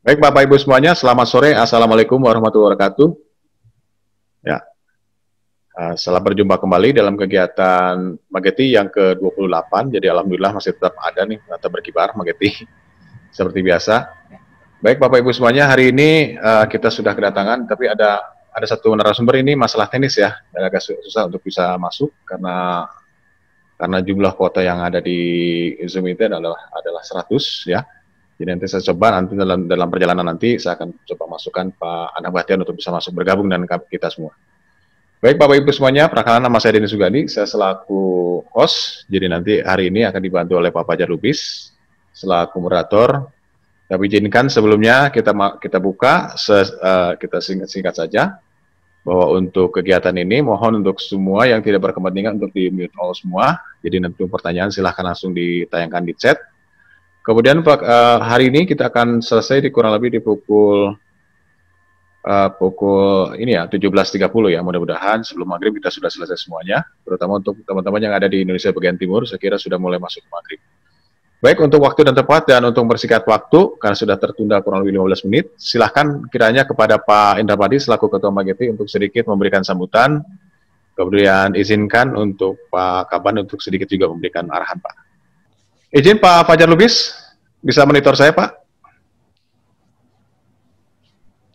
Baik Bapak Ibu semuanya, selamat sore. Assalamualaikum warahmatullahi wabarakatuh. Ya, selamat berjumpa kembali dalam kegiatan Mageti yang ke-28. Jadi alhamdulillah masih tetap ada nih, tetap berkibar Mageti seperti biasa. Baik Bapak Ibu semuanya, hari ini kita sudah kedatangan, tapi ada satu narasumber ini masalah teknis ya, dan agak susah untuk bisa masuk karena jumlah kuota yang ada di Zoom itu adalah 100 ya. Jadi nanti saya coba nanti dalam perjalanan nanti saya akan coba masukkan Pak Anang Bahtian untuk bisa masuk bergabung dengan kita semua. Baik Bapak Ibu semuanya, perkenalkan nama saya Denny Sugandi, saya selaku host. Jadi nanti hari ini akan dibantu oleh Pak Fajar Lubis selaku moderator. Tapi izinkan sebelumnya kita buka, kita singkat saja bahwa untuk kegiatan ini mohon untuk semua yang tidak berkepentingan untuk di mute all semua. Jadi nanti pertanyaan silahkan langsung ditayangkan di chat. Kemudian hari ini kita akan selesai kurang lebih di pukul ini ya 17.30 ya, mudah-mudahan sebelum maghrib kita sudah selesai semuanya, terutama untuk teman-teman yang ada di Indonesia bagian timur, saya kira sudah mulai masuk ke maghrib. Baik, untuk waktu dan tempat dan untuk bersingkat waktu, karena sudah tertunda kurang lebih 15 menit, silahkan kiranya kepada Pak Indra Padi selaku Ketua Mageti untuk sedikit memberikan sambutan, kemudian izinkan untuk Pak Kaban untuk sedikit juga memberikan arahan Pak. Izin Pak Fajar Lubis, bisa monitor saya Pak?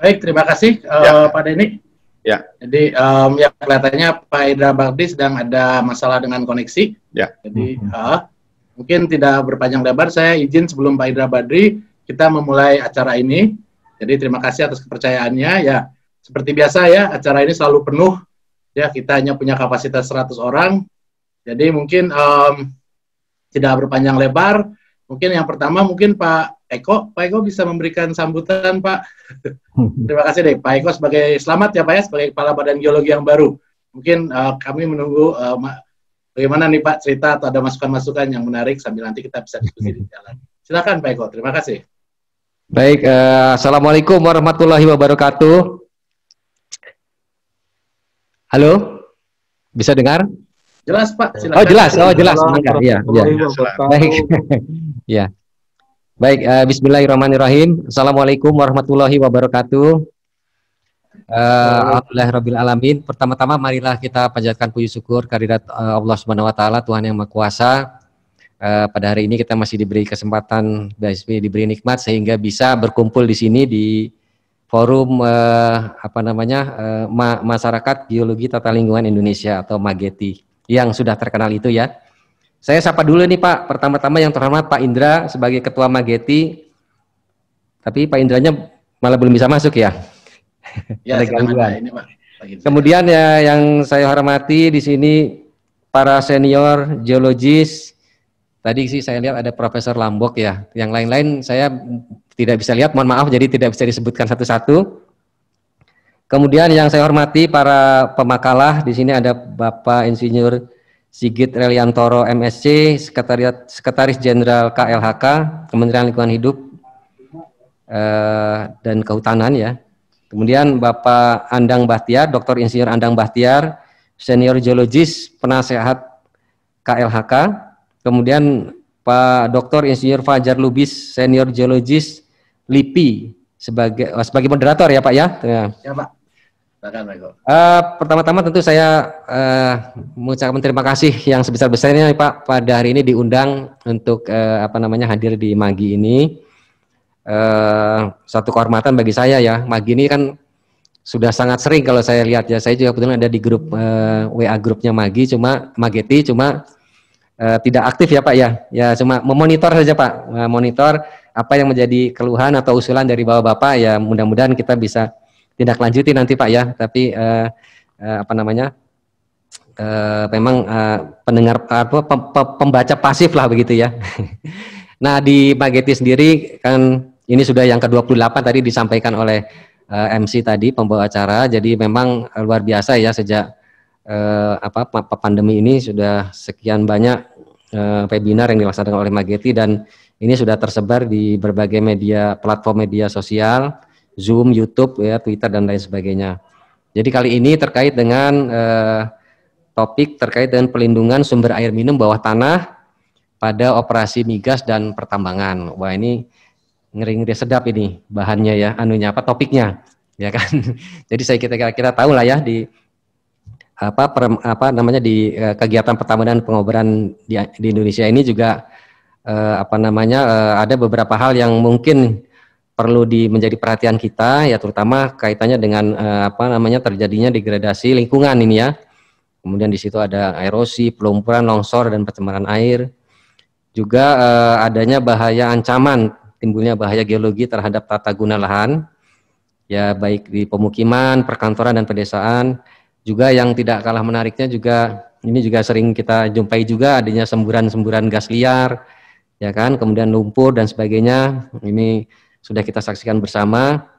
Baik, terima kasih Pak Denny. Ya. Jadi ya kelihatannya Pak Indra Bakti sedang ada masalah dengan koneksi. Ya. Jadi mungkin tidak berpanjang lebar, saya izin sebelum Pak Indra Badri kita memulai acara ini. Jadi terima kasih atas kepercayaannya. Ya, seperti biasa ya, acara ini selalu penuh. Ya, kita hanya punya kapasitas 100 orang. Jadi mungkin tidak berpanjang lebar. Mungkin yang pertama mungkin Pak Eko bisa memberikan sambutan Pak. Terima kasih deh Pak Eko sebagai selamat ya Pak ya, sebagai Kepala Badan Geologi yang baru. Mungkin kami menunggu bagaimana nih Pak cerita atau ada masukan-masukan yang menarik sambil nanti kita bisa diskusi di jalan. Silakan Pak Eko, terima kasih. Baik, Assalamualaikum warahmatullahi wabarakatuh. Halo, bisa dengar? Jelas Pak, silakan. Oh jelas, Iya. Baik, ya. Baik, Bismillahirrahmanirrahim. Assalamualaikum warahmatullahi wabarakatuh. Alhamdulillahirabbil alamin. Pertama-tama marilah kita panjatkan puji syukur kehadirat Allah Subhanahu wa taala, Tuhan yang Maha Kuasa. Pada hari ini kita masih diberi kesempatan, diberi nikmat sehingga bisa berkumpul di sini di forum Masyarakat Geologi Tata Lingkungan Indonesia atau Mageti yang sudah terkenal itu ya. Saya sapa dulu nih Pak, pertama-tama yang terhormat Pak Indra sebagai Ketua Mageti. Tapi Pak Indranya malah belum bisa masuk ya. Ya, ini, Pak. Kemudian ya yang saya hormati di sini para senior geologis. Tadi sih saya lihat ada Profesor Lambok ya. Yang lain-lain saya tidak bisa lihat, mohon maaf jadi tidak bisa disebutkan satu-satu. Kemudian yang saya hormati para pemakalah, di sini ada Bapak Insinyur Sigit Reliantoro MSc, Sekretaris Jenderal KLHK, Kementerian Lingkungan Hidup dan Kehutanan ya. Kemudian Bapak Andang Bahtiar, Dr. Insinyur Andang Bahtiar, Senior Geologis, Penasehat KLHK. Kemudian Pak Dr. Insinyur Fajar Lubis, Senior Geologis LIPI sebagai moderator ya Pak ya. Ya Pak. Pertama-tama tentu saya mengucapkan terima kasih yang sebesar-besarnya Pak pada hari ini diundang untuk hadir di Magi ini. Suatu kehormatan bagi saya ya. Magi ini kan sudah sangat sering kalau saya lihat ya. Saya juga kebetulan ada di grup WA grupnya Mageti cuma tidak aktif ya Pak ya. Ya cuma memonitor saja Pak. Monitor apa yang menjadi keluhan atau usulan dari Bapak-bapak ya, mudah-mudahan kita bisa tindak lanjuti nanti Pak ya, tapi memang pendengar pembaca pasif lah begitu ya. Nah di Mageti sendiri kan ini sudah yang ke-28 tadi disampaikan oleh MC tadi pembawa acara, jadi memang luar biasa ya sejak pandemi ini sudah sekian banyak webinar yang dilaksanakan oleh Mageti dan ini sudah tersebar di berbagai platform media sosial. Zoom, YouTube, ya, Twitter dan lain sebagainya. Jadi kali ini terkait dengan topik terkait dengan pelindungan sumber air minum bawah tanah pada operasi migas dan pertambangan. Wah ini ngeri-ngeri sedap ini bahannya ya, anunya apa topiknya, ya kan. Jadi kita tahu lah ya di apa namanya di kegiatan pertamanan pengobaran di Indonesia ini juga ada beberapa hal yang mungkin perlu menjadi perhatian kita ya, terutama kaitannya dengan terjadinya degradasi lingkungan ini ya. Kemudian di situ ada erosi, pelumpuran, longsor dan pencemaran air. Juga adanya bahaya ancaman timbulnya bahaya geologi terhadap tata guna lahan ya, baik di pemukiman, perkantoran dan pedesaan. Juga yang tidak kalah menariknya juga ini juga sering kita jumpai juga adanya semburan-semburan gas liar ya kan, kemudian lumpur dan sebagainya. Ini sudah kita saksikan bersama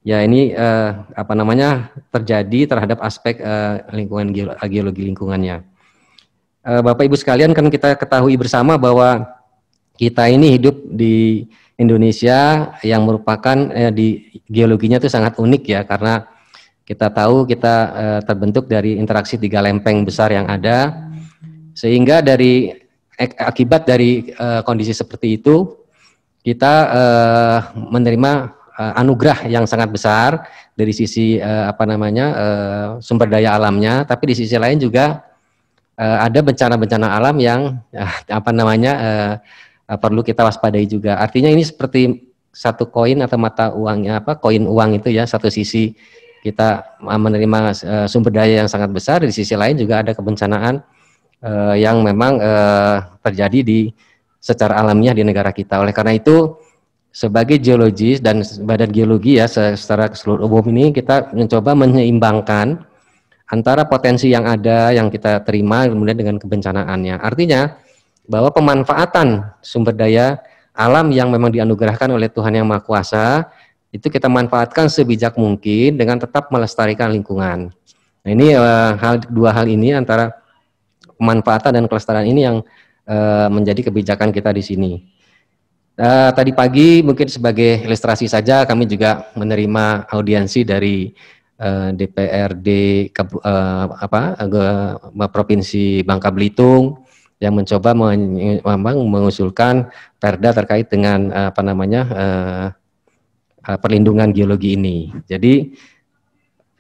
ya, ini terjadi terhadap aspek lingkungan geologi lingkungannya. Bapak Ibu sekalian, kan kita ketahui bersama bahwa kita ini hidup di Indonesia yang merupakan di geologinya itu sangat unik ya, karena kita tahu kita terbentuk dari interaksi 3 lempeng besar yang ada, sehingga akibat dari kondisi seperti itu kita menerima anugerah yang sangat besar dari sisi sumber daya alamnya, tapi di sisi lain juga ada bencana-bencana alam yang perlu kita waspadai juga. Artinya ini seperti satu koin atau mata uangnya koin uang itu ya, satu sisi kita menerima sumber daya yang sangat besar, di sisi lain juga ada kebencanaan yang memang terjadi secara alamiah di negara kita. Oleh karena itu, sebagai geologis dan badan geologi ya secara keseluruhan umum ini, kita mencoba menyeimbangkan antara potensi yang ada yang kita terima kemudian dengan kebencanaannya. Artinya bahwa pemanfaatan sumber daya alam yang memang dianugerahkan oleh Tuhan Yang Maha Kuasa itu kita manfaatkan sebijak mungkin dengan tetap melestarikan lingkungan. Nah, ini dua hal ini, antara pemanfaatan dan kelestarian ini yang menjadi kebijakan kita di sini. Tadi pagi mungkin sebagai ilustrasi saja, kami juga menerima audiensi dari DPRD Provinsi Bangka Belitung yang mencoba mengusulkan perda terkait dengan perlindungan geologi ini. Jadi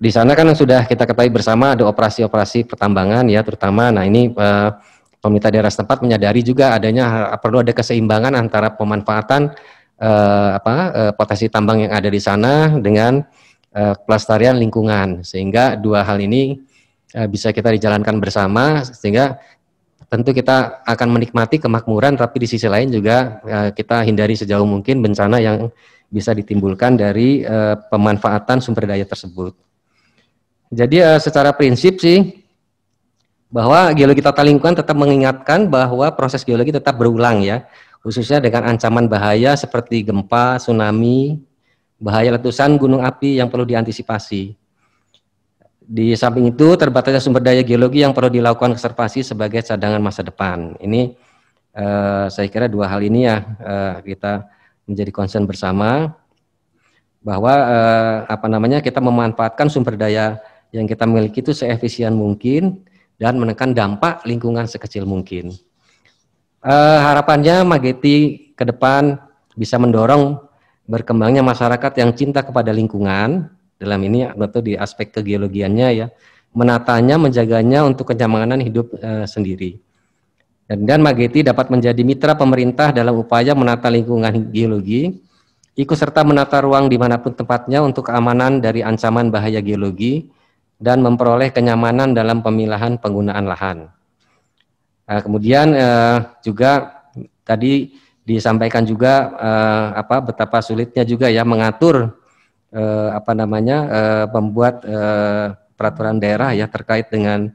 di sana kan sudah kita ketahui bersama ada operasi-operasi pertambangan ya, terutama. Nah, ini pemerintah daerah setempat menyadari juga adanya perlu ada keseimbangan antara pemanfaatan potensi tambang yang ada di sana dengan pelestarian lingkungan, sehingga dua hal ini bisa kita dijalankan bersama, sehingga tentu kita akan menikmati kemakmuran, tapi di sisi lain juga kita hindari sejauh mungkin bencana yang bisa ditimbulkan dari pemanfaatan sumber daya tersebut. Jadi secara prinsip sih, bahwa geologi tata lingkungan tetap mengingatkan bahwa proses geologi tetap berulang ya, khususnya dengan ancaman bahaya seperti gempa, tsunami, bahaya letusan gunung api yang perlu diantisipasi. Di samping itu, terbatasnya sumber daya geologi yang perlu dilakukan konservasi sebagai cadangan masa depan. Ini saya kira dua hal ini ya kita menjadi concern bersama, bahwa kita memanfaatkan sumber daya yang kita miliki itu seefisien mungkin dan menekan dampak lingkungan sekecil mungkin. Harapannya Mageti ke depan bisa mendorong berkembangnya masyarakat yang cinta kepada lingkungan, dalam ini atau di aspek kegeologiannya ya, menatanya, menjaganya untuk kenyamanan hidup sendiri. Dan Mageti dapat menjadi mitra pemerintah dalam upaya menata lingkungan geologi, ikut serta menata ruang dimanapun tempatnya untuk keamanan dari ancaman bahaya geologi, dan memperoleh kenyamanan dalam pemilahan penggunaan lahan. Kemudian juga tadi disampaikan juga betapa sulitnya juga ya mengatur membuat peraturan daerah ya terkait dengan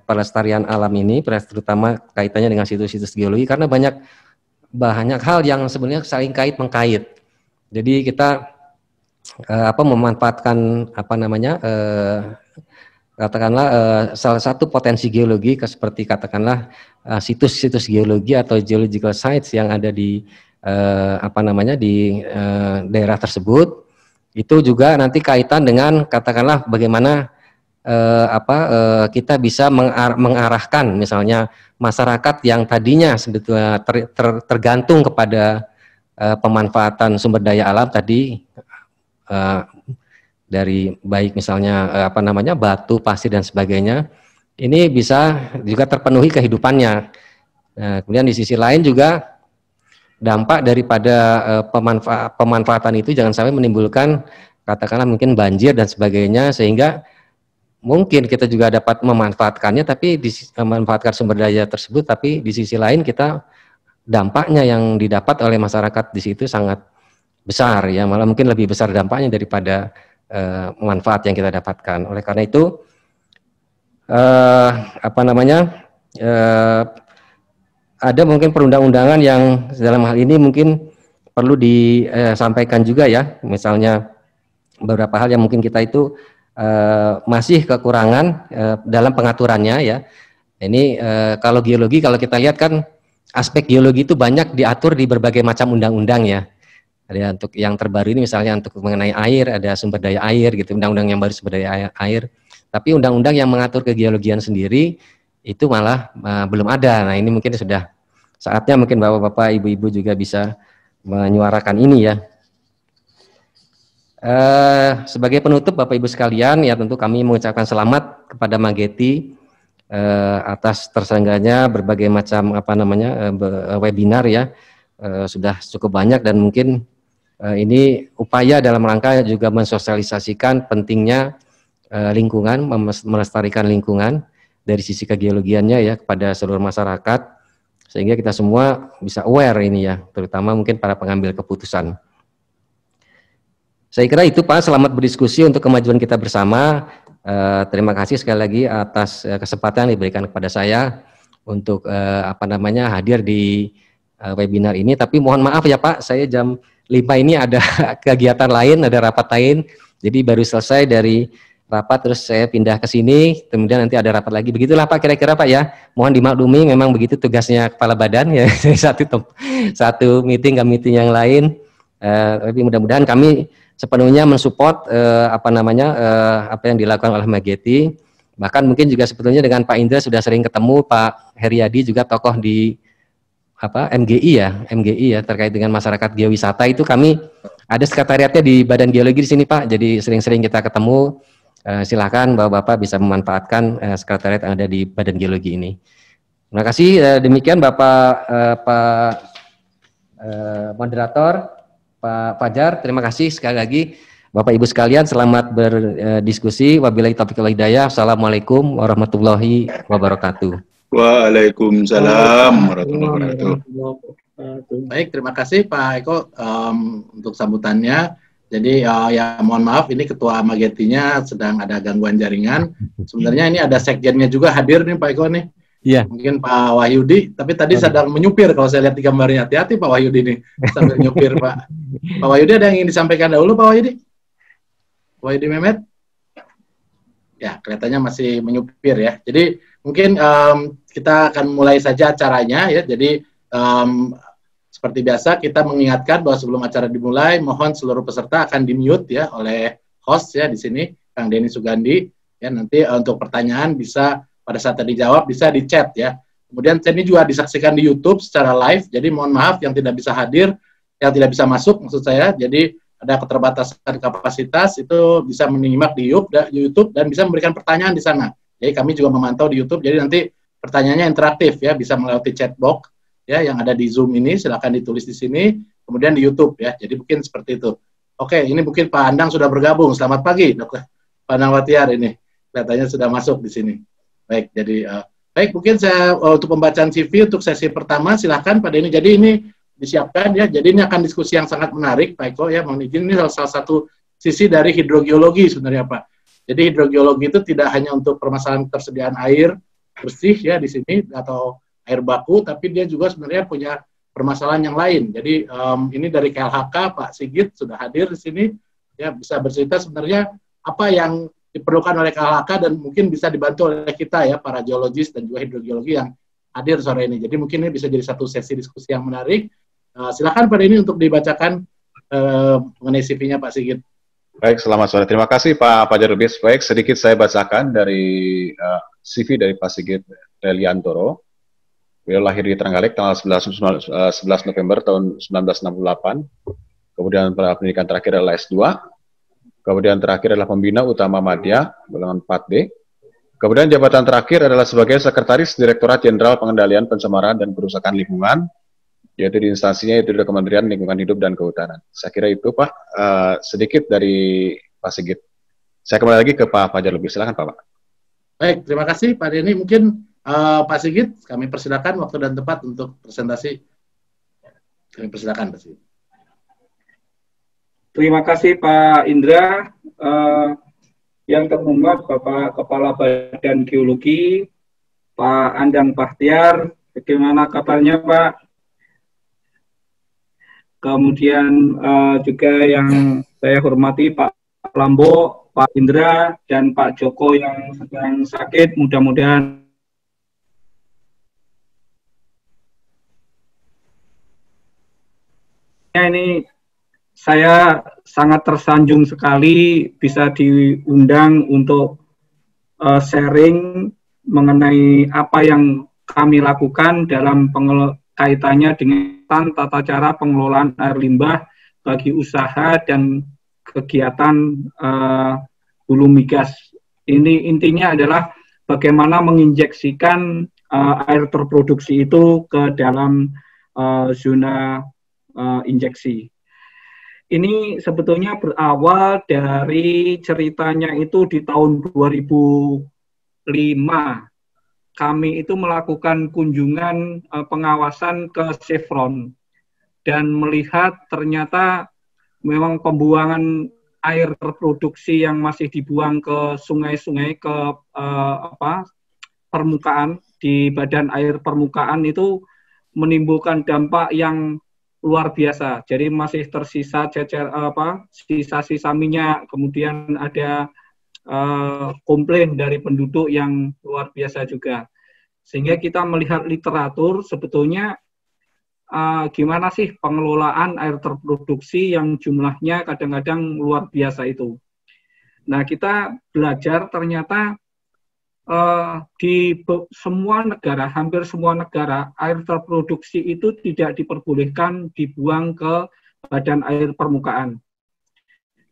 pelestarian alam ini, terutama kaitannya dengan situs-situs geologi, karena banyak hal yang sebenarnya saling kait-mengkait. Jadi kita memanfaatkan salah satu potensi geologi seperti katakanlah situs-situs geologi atau geological sites yang ada di daerah tersebut, itu juga nanti kaitan dengan katakanlah bagaimana kita bisa mengarahkan misalnya masyarakat yang tadinya sebetulnya tergantung kepada pemanfaatan sumber daya alam tadi, dari baik misalnya batu, pasir dan sebagainya, ini bisa juga terpenuhi kehidupannya. Kemudian di sisi lain juga dampak daripada pemanfaatan itu jangan sampai menimbulkan katakanlah mungkin banjir dan sebagainya, sehingga mungkin kita juga dapat memanfaatkannya, tapi memanfaatkan sumber daya tersebut, tapi di sisi lain kita dampaknya yang didapat oleh masyarakat di situ sangat besar ya, malah mungkin lebih besar dampaknya daripada manfaat yang kita dapatkan. Oleh karena itu ada mungkin perundang-undangan yang dalam hal ini mungkin perlu disampaikan juga ya, misalnya beberapa hal yang mungkin kita itu masih kekurangan dalam pengaturannya ya. Ini kalau geologi, kalau kita lihat kan aspek geologi itu banyak diatur di berbagai macam undang-undang ya. Ada untuk yang terbaru ini misalnya untuk mengenai air, ada sumber daya air gitu, undang-undang yang baru sumber daya air. Tapi undang-undang yang mengatur kegeologian sendiri itu malah belum ada. Nah ini mungkin sudah saatnya mungkin bapak-bapak, ibu-ibu juga bisa menyuarakan ini ya. Sebagai penutup Bapak Ibu sekalian, ya tentu kami mengucapkan selamat kepada Mageti atas terselenggaranya berbagai macam webinar ya, sudah cukup banyak, dan mungkin ini upaya dalam rangka juga mensosialisasikan pentingnya lingkungan, melestarikan lingkungan dari sisi kegeologiannya ya kepada seluruh masyarakat, sehingga kita semua bisa aware ini ya, terutama mungkin para pengambil keputusan. Saya kira itu Pak, selamat berdiskusi untuk kemajuan kita bersama. Terima kasih sekali lagi atas kesempatan yang diberikan kepada saya untuk hadir di webinar ini. Tapi mohon maaf ya Pak, saya jam 5 ini ada kegiatan lain, ada rapat lain. Jadi baru selesai dari rapat terus saya pindah ke sini, kemudian nanti ada rapat lagi. Begitulah Pak kira-kira Pak ya. Mohon dimaklumi, memang begitu tugasnya kepala badan ya. satu meeting ke meeting yang lain. Tapi mudah-mudahan kami sepenuhnya mensupport apa yang dilakukan oleh Mageti. Bahkan mungkin juga sebetulnya dengan Pak Indra sudah sering ketemu, Pak Heriadi juga tokoh di MGI ya terkait dengan masyarakat geowisata, itu kami ada sekretariatnya di Badan Geologi di sini Pak. Jadi sering-sering kita ketemu. Silakan Bapak-bapak bisa memanfaatkan sekretariat yang ada di Badan Geologi ini. Terima kasih. Demikian Bapak moderator, Pak Fajar, terima kasih sekali lagi. Bapak Ibu sekalian, selamat berdiskusi. Wabillahi taufiq wal hidayah. Assalamualaikum warahmatullahi wabarakatuh. Waalaikumsalam warahmatullahi wabarakatuh. Baik, terima kasih Pak Eko untuk sambutannya. Jadi ya mohon maaf, ini Ketua Magetinya sedang ada gangguan jaringan. Sebenarnya ini ada sekjennya juga hadir nih Pak Eko nih. Iya. Mungkin Pak Wahyudi, tapi tadi sedang menyupir kalau saya lihat di gambarnya. Hati-hati Pak Wahyudi nih, sambil nyupir Pak. Pak Wahyudi ada yang ingin disampaikan dahulu Pak Wahyudi? Wahyudi Mehmet? Ya, kelihatannya masih menyupir ya. Jadi mungkin kita akan mulai saja acaranya ya. Jadi seperti biasa kita mengingatkan bahwa sebelum acara dimulai, mohon seluruh peserta akan di-mute ya oleh host ya di sini, Kang Denny Sugandi. Ya, nanti untuk pertanyaan bisa pada saat tadi jawab bisa di chat ya. Kemudian ini juga disaksikan di YouTube secara live. Jadi mohon maaf yang tidak bisa hadir, yang tidak bisa masuk maksud saya. Jadi ada keterbatasan kapasitas itu bisa menyimak di YouTube dan bisa memberikan pertanyaan di sana. Jadi kami juga memantau di YouTube. Jadi nanti pertanyaannya interaktif ya, bisa melalui chat box ya yang ada di Zoom ini, silakan ditulis di sini. Kemudian di YouTube ya. Jadi mungkin seperti itu. Oke, ini mungkin Pak Andang sudah bergabung. Selamat pagi, Dr. Pak Andang Watiar ini. Kelihatannya sudah masuk di sini. Baik, jadi baik, mungkin saya untuk pembacaan CV untuk sesi pertama silahkan pada ini. Jadi ini disiapkan ya. Jadi ini akan diskusi yang sangat menarik, Pak Eko ya. Mohon izin, ini salah satu sisi dari hidrogeologi sebenarnya Pak. Jadi hidrogeologi itu tidak hanya untuk permasalahan ketersediaan air bersih ya di sini atau air baku, tapi dia juga sebenarnya punya permasalahan yang lain. Jadi ini dari KLHK Pak Sigit sudah hadir di sini ya, bisa bercerita sebenarnya apa yang diperlukan oleh KLHK dan mungkin bisa dibantu oleh kita ya, para geologis dan juga hidrogeologi yang hadir sore ini. Jadi mungkin ini bisa jadi satu sesi diskusi yang menarik. Silakan pada ini untuk dibacakan mengenai CV-nya Pak Sigit. Baik, selamat sore. Terima kasih Pak Fajar Lubis. Baik, sedikit saya bacakan dari CV dari Pak Sigit Reliantoro. Beliau lahir di Trenggalek tanggal 11 November tahun 1968. Kemudian pendidikan terakhir adalah S2. Kemudian terakhir adalah pembina utama Madya, golongan 4D. Kemudian jabatan terakhir adalah sebagai Sekretaris Direktorat Jenderal Pengendalian Pencemaran dan Kerusakan Lingkungan, yaitu di instansinya yaitu di Kementerian Lingkungan Hidup dan Kehutanan. Saya kira itu Pak, sedikit dari Pak Sigit. Saya kembali lagi ke Pak Fajar lebih. Silakan Pak. Baik, terima kasih Pak Denny. Mungkin Pak Sigit, kami persilakan waktu dan tempat untuk presentasi. Kami persilakan Pak Sigit. Terima kasih Pak Indra. Yang terhormat Bapak Kepala Badan Geologi, Pak Andang Bahtiar, bagaimana kabarnya Pak? Kemudian juga yang saya hormati Pak Lambo, Pak Indra, dan Pak Joko yang sedang sakit, mudah-mudahan ini saya sangat tersanjung sekali bisa diundang untuk sharing mengenai apa yang kami lakukan dalam kaitannya dengan tata cara pengelolaan air limbah bagi usaha dan kegiatan hulu migas. Ini intinya adalah bagaimana menginjeksikan air terproduksi itu ke dalam zona injeksi. Ini sebetulnya berawal dari ceritanya itu di tahun 2005. Kami itu melakukan kunjungan pengawasan ke Chevron dan melihat ternyata memang pembuangan air terproduksi yang masih dibuang ke sungai-sungai, ke permukaan, di badan air permukaan itu menimbulkan dampak yang luar biasa. Jadi masih tersisa sisa-sisa minyak, kemudian ada komplain dari penduduk yang luar biasa juga. Sehingga kita melihat literatur sebetulnya gimana sih pengelolaan air terproduksi yang jumlahnya kadang-kadang luar biasa itu. Nah, kita belajar ternyata di semua negara, hampir semua negara, air terproduksi itu tidak diperbolehkan dibuang ke badan air permukaan.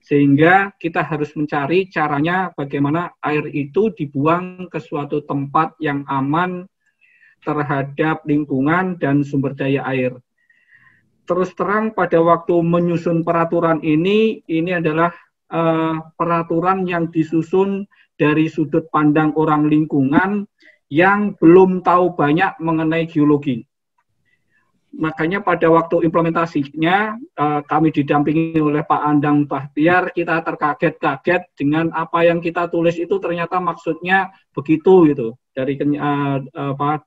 Sehingga kita harus mencari caranya bagaimana air itu dibuang ke suatu tempat yang aman terhadap lingkungan dan sumber daya air. Terus terang pada waktu menyusun peraturan ini adalah peraturan yang disusun dari sudut pandang orang lingkungan yang belum tahu banyak mengenai geologi. Makanya pada waktu implementasinya kami didampingi oleh Pak Andang Bahtiar, kita terkaget-kaget dengan apa yang kita tulis itu ternyata maksudnya begitu gitu dari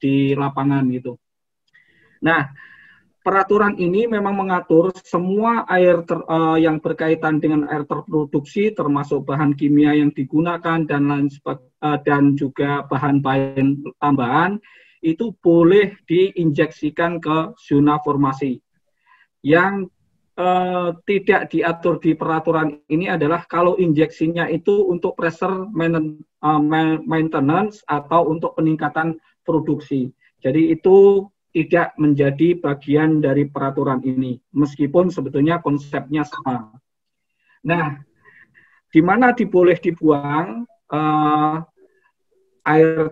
di lapangan gitu. Nah, peraturan ini memang mengatur semua air yang berkaitan dengan air terproduksi, termasuk bahan kimia yang digunakan dan juga bahan-bahan tambahan itu boleh diinjeksikan ke zona formasi. Yang tidak diatur di peraturan ini adalah kalau injeksinya itu untuk pressure maintenance atau untuk peningkatan produksi. Jadi itu tidak menjadi bagian dari peraturan ini, meskipun sebetulnya konsepnya sama. Nah, di mana boleh dibuang air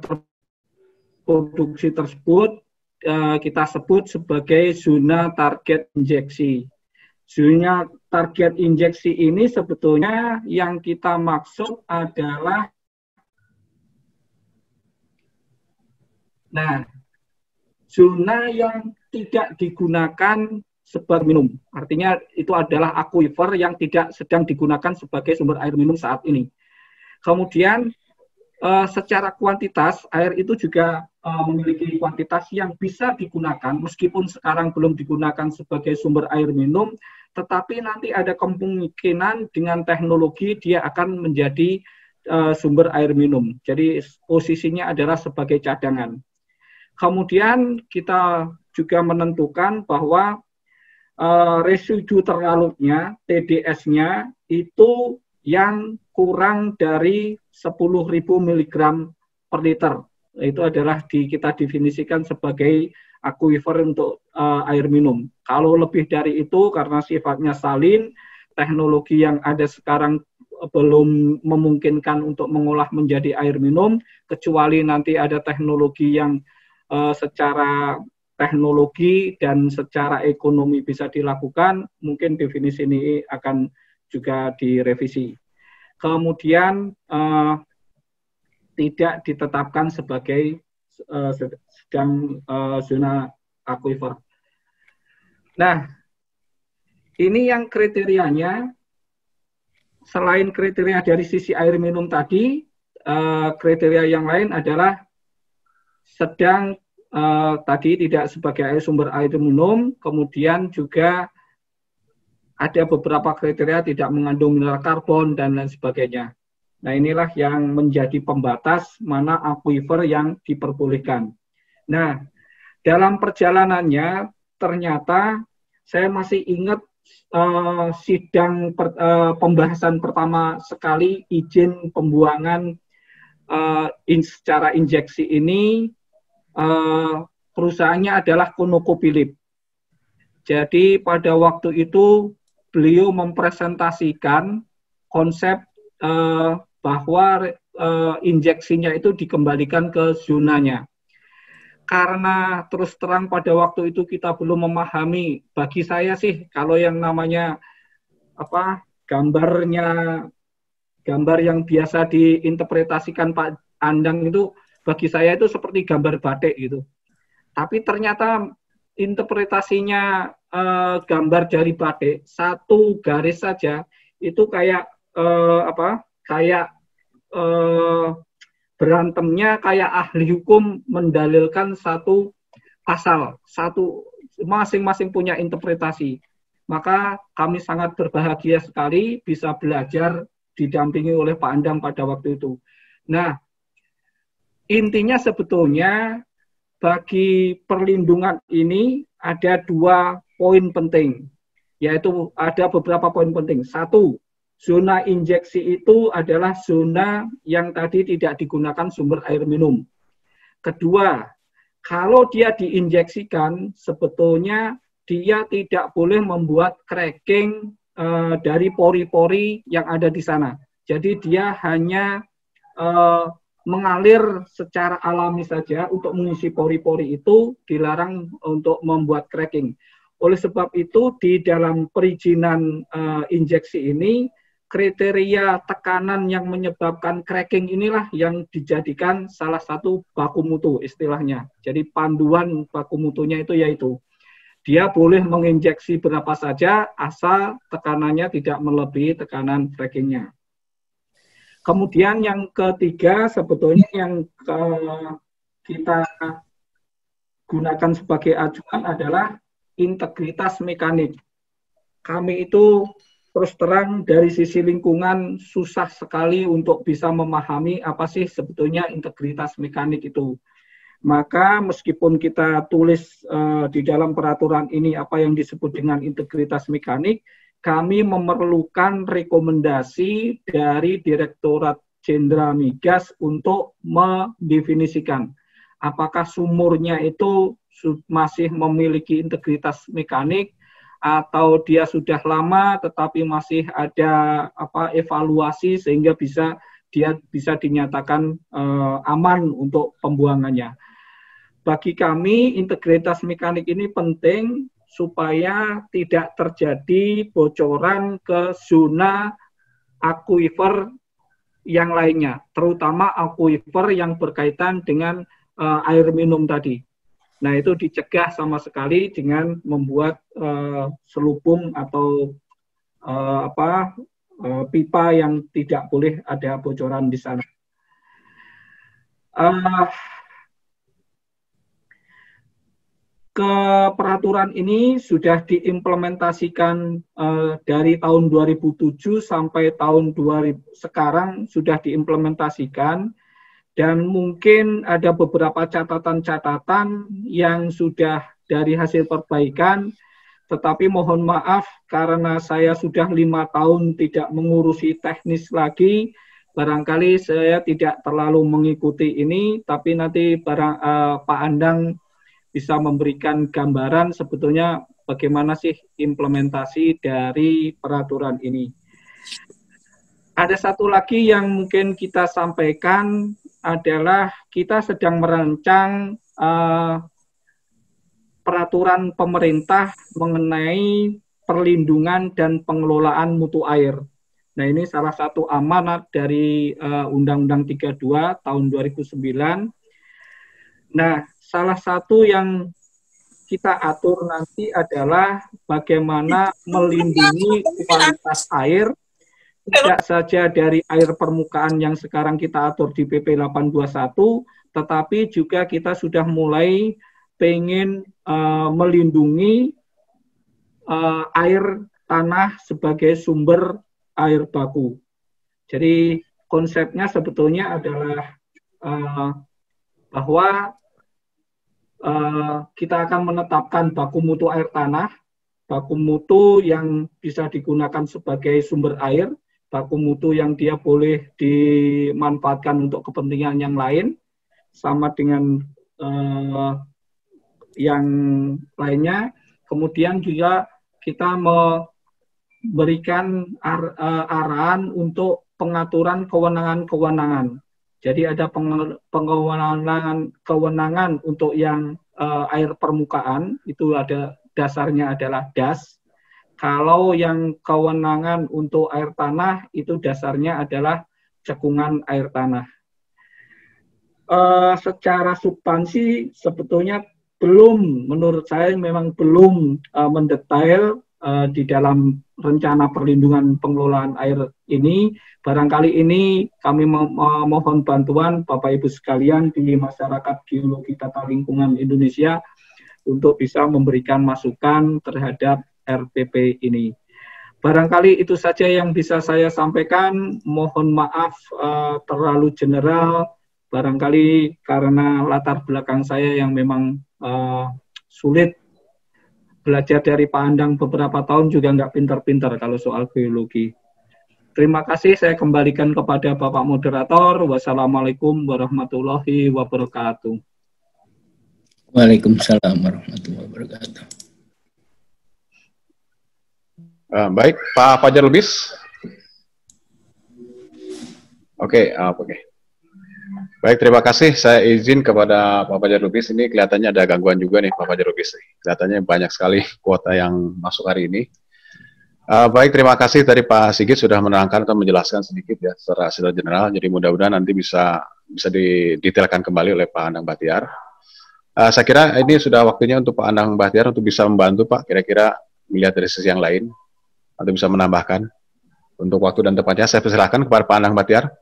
produksi tersebut, kita sebut sebagai zona target injeksi. Zona target injeksi ini sebetulnya yang kita maksud adalah, zona yang tidak digunakan sebagai minum. Artinya itu adalah aquifer yang tidak sedang digunakan sebagai sumber air minum saat ini. Kemudian secara kuantitas, air itu juga memiliki kuantitas yang bisa digunakan, meskipun sekarang belum digunakan sebagai sumber air minum, tetapi nanti ada kemungkinan dengan teknologi dia akan menjadi sumber air minum. Jadi posisinya adalah sebagai cadangan. Kemudian kita juga menentukan bahwa residu terlarutnya, TDS-nya, itu yang kurang dari 10.000 mg per liter. itu adalah kita definisikan sebagai aquifer untuk air minum. Kalau lebih dari itu karena sifatnya salin, teknologi yang ada sekarang belum memungkinkan untuk mengolah menjadi air minum, kecuali nanti ada teknologi yang secara teknologi dan secara ekonomi bisa dilakukan, mungkin definisi ini akan juga direvisi. Kemudian tidak ditetapkan sebagai sedang zona aquifer. Nah, ini yang kriterianya, selain kriteria dari sisi air minum tadi, kriteria yang lain adalah sedang tadi tidak sebagai sumber air minum, kemudian juga ada beberapa kriteria tidak mengandung mineral karbon dan lain sebagainya. Nah, inilah yang menjadi pembatas mana aquifer yang diperbolehkan. Nah, dalam perjalanannya ternyata saya masih ingat sidang pembahasan pertama sekali izin pembuangan secara injeksi ini, perusahaannya adalah ConocoPhillips. Jadi pada waktu itu beliau mempresentasikan konsep bahwa injeksinya itu dikembalikan ke zonanya. Karena terus terang pada waktu itu kita belum memahami, bagi saya sih kalau yang namanya gambar yang biasa diinterpretasikan Pak Andang itu bagi saya itu seperti gambar batik gitu. Tapi ternyata interpretasinya gambar dari batik, satu garis saja itu kayak berantemnya kayak ahli hukum mendalilkan satu pasal, masing-masing punya interpretasi. Maka kami sangat berbahagia sekali bisa belajar didampingi oleh Pak Andang pada waktu itu. Nah, intinya sebetulnya bagi perlindungan ini ada 2 poin penting, yaitu ada beberapa poin penting. 1, zona injeksi itu adalah zona yang tadi tidak digunakan sumber air minum. Kedua, kalau dia diinjeksikan, sebetulnya dia tidak boleh membuat cracking dari pori-pori yang ada di sana. Jadi dia hanya mengalir secara alami saja untuk mengisi pori-pori itu, dilarang untuk membuat cracking. Oleh sebab itu, di dalam perizinan injeksi ini, kriteria tekanan yang menyebabkan cracking inilah yang dijadikan salah satu baku mutu istilahnya. Jadi panduan baku mutunya itu yaitu, dia boleh menginjeksi berapa saja asal tekanannya tidak melebihi tekanan crackingnya. Kemudian yang ketiga sebetulnya yang kita gunakan sebagai acuan adalah integritas mekanik. Kami itu terus terang dari sisi lingkungan susah sekali untuk bisa memahami apa sih sebetulnya integritas mekanik itu. Maka meskipun kita tulis di dalam peraturan ini apa yang disebut dengan integritas mekanik, kami memerlukan rekomendasi dari Direktorat Jenderal Migas untuk mendefinisikan apakah sumurnya itu masih memiliki integritas mekanik atau dia sudah lama tetapi masih ada evaluasi sehingga dia bisa dinyatakan aman untuk pembuangannya. Bagi kami integritas mekanik ini penting supaya tidak terjadi bocoran ke zona aquifer yang lainnya, terutama aquifer yang berkaitan dengan air minum tadi. Nah, itu dicegah sama sekali dengan membuat selubung atau pipa yang tidak boleh ada bocoran di sana. Peraturan ini sudah diimplementasikan dari tahun 2007 sampai tahun 2000 sekarang sudah diimplementasikan, dan mungkin ada beberapa catatan-catatan yang sudah dari hasil perbaikan, tetapi mohon maaf karena saya sudah 5 tahun tidak mengurusi teknis lagi, barangkali saya tidak terlalu mengikuti ini, tapi nanti Pak Andang bisa memberikan gambaran sebetulnya bagaimana sih implementasi dari peraturan ini. Ada satu lagi yang mungkin kita sampaikan adalah kita sedang merancang peraturan pemerintah mengenai perlindungan dan pengelolaan mutu air. Nah, ini salah satu amanat dari Undang-Undang 32 tahun 2009. Nah, salah satu yang kita atur nanti adalah bagaimana melindungi kualitas air, tidak saja dari air permukaan yang sekarang kita atur di PP 821, tetapi juga kita sudah mulai pengen melindungi air tanah sebagai sumber air baku. Jadi konsepnya sebetulnya adalah bahwa kita akan menetapkan baku mutu air tanah, baku mutu yang bisa digunakan sebagai sumber air, baku mutu yang dia boleh dimanfaatkan untuk kepentingan yang lain, sama dengan yang lainnya. Kemudian juga kita memberikan arahan untuk pengaturan kewenangan-kewenangan. Jadi ada kewenangan untuk yang air permukaan, itu ada dasarnya adalah DAS. Kalau yang kewenangan untuk air tanah, itu dasarnya adalah cekungan air tanah. Secara substansi sebetulnya belum, menurut saya memang belum mendetail di dalam rencana perlindungan pengelolaan air ini. Barangkali ini kami mohon bantuan Bapak Ibu sekalian di masyarakat geologi tata lingkungan Indonesia untuk bisa memberikan masukan terhadap RPP ini. Barangkali itu saja yang bisa saya sampaikan. Mohon maaf terlalu general, barangkali karena latar belakang saya yang memang sulit. Belajar dari Pak Andang beberapa tahun juga nggak pintar-pintar kalau soal geologi. Terima kasih, saya kembalikan kepada Bapak Moderator. Wassalamualaikum warahmatullahi wabarakatuh. Waalaikumsalam warahmatullahi wabarakatuh. Baik, Pak Fajar Lubis. Oke. Baik, terima kasih. Saya izin kepada Pak Fajar Lubis. Ini kelihatannya ada gangguan juga nih Pak Fajar Lubis. Kelihatannya banyak sekali kuota yang masuk hari ini. Baik, terima kasih tadi Pak Sigit sudah menerangkan atau menjelaskan sedikit ya secara general. Jadi mudah-mudahan nanti bisa didetailkan kembali oleh Pak Andang Bahtiar. Saya kira ini sudah waktunya untuk Pak Andang Bahtiar untuk bisa membantu Pak, kira-kira melihat dari sisi yang lain atau bisa menambahkan. Untuk waktu dan tempatnya saya persilahkan kepada Pak Andang Bahtiar.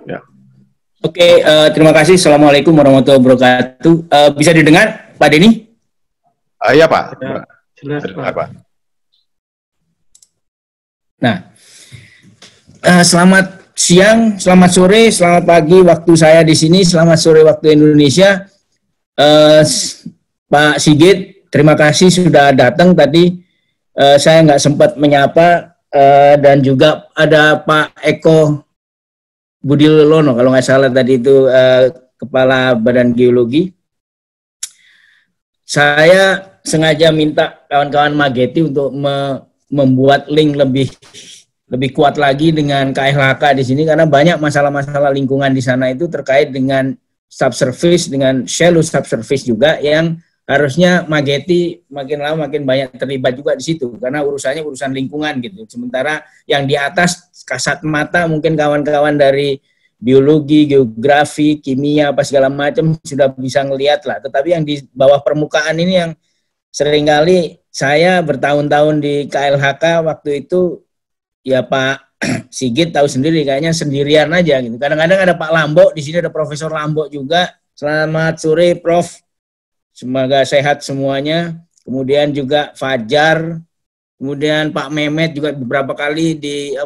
Ya. Oke, terima kasih. Assalamualaikum warahmatullahi wabarakatuh. Bisa didengar, Pak Denny? Iya, Pak. Ya, jelas, Pak. Nah, selamat siang, selamat sore, selamat pagi waktu saya di sini, selamat sore waktu Indonesia. Pak Sigit, terima kasih sudah datang tadi. Saya nggak sempat menyapa, dan juga ada Pak Eko Budilono, kalau nggak salah tadi itu Kepala Badan Geologi. Saya sengaja minta kawan-kawan Mageti untuk membuat link lebih kuat lagi dengan KLHK di sini, karena banyak masalah-masalah lingkungan di sana itu terkait dengan subsurface, dengan shallow subsurface juga, yang harusnya Mageti makin lama makin banyak terlibat juga di situ, karena urusannya urusan lingkungan gitu. Sementara yang di atas kasat mata mungkin kawan-kawan dari biologi, geografi, kimia, apa segala macam sudah bisa ngelihat lah. Tetapi yang di bawah permukaan ini yang seringkali saya bertahun-tahun di KLHK waktu itu, ya Pak Sigit tahu sendiri, kayaknya sendirian aja gitu. Kadang-kadang ada Pak Lambo, di sini ada Profesor Lambo juga. Selamat sore Prof. Semoga sehat semuanya. Kemudian juga Fajar, kemudian Pak Mehmet juga beberapa kali di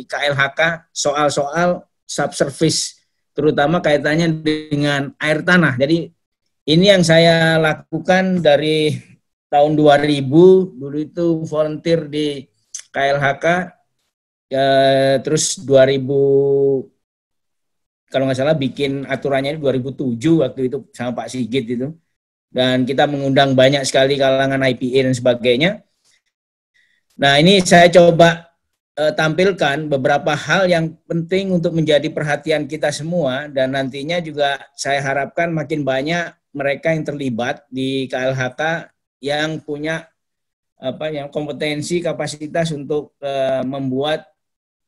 KLHK soal-soal subsurface, terutama kaitannya dengan air tanah. Jadi ini yang saya lakukan dari tahun 2000, dulu itu volunteer di KLHK, terus 2000 kalau nggak salah bikin aturannya 2007 waktu itu sama Pak Sigit itu, dan kita mengundang banyak sekali kalangan IPA dan sebagainya. Nah, ini saya coba tampilkan beberapa hal yang penting untuk menjadi perhatian kita semua, dan nantinya juga saya harapkan makin banyak mereka yang terlibat di KLHK yang punya yang kompetensi, kapasitas untuk membuat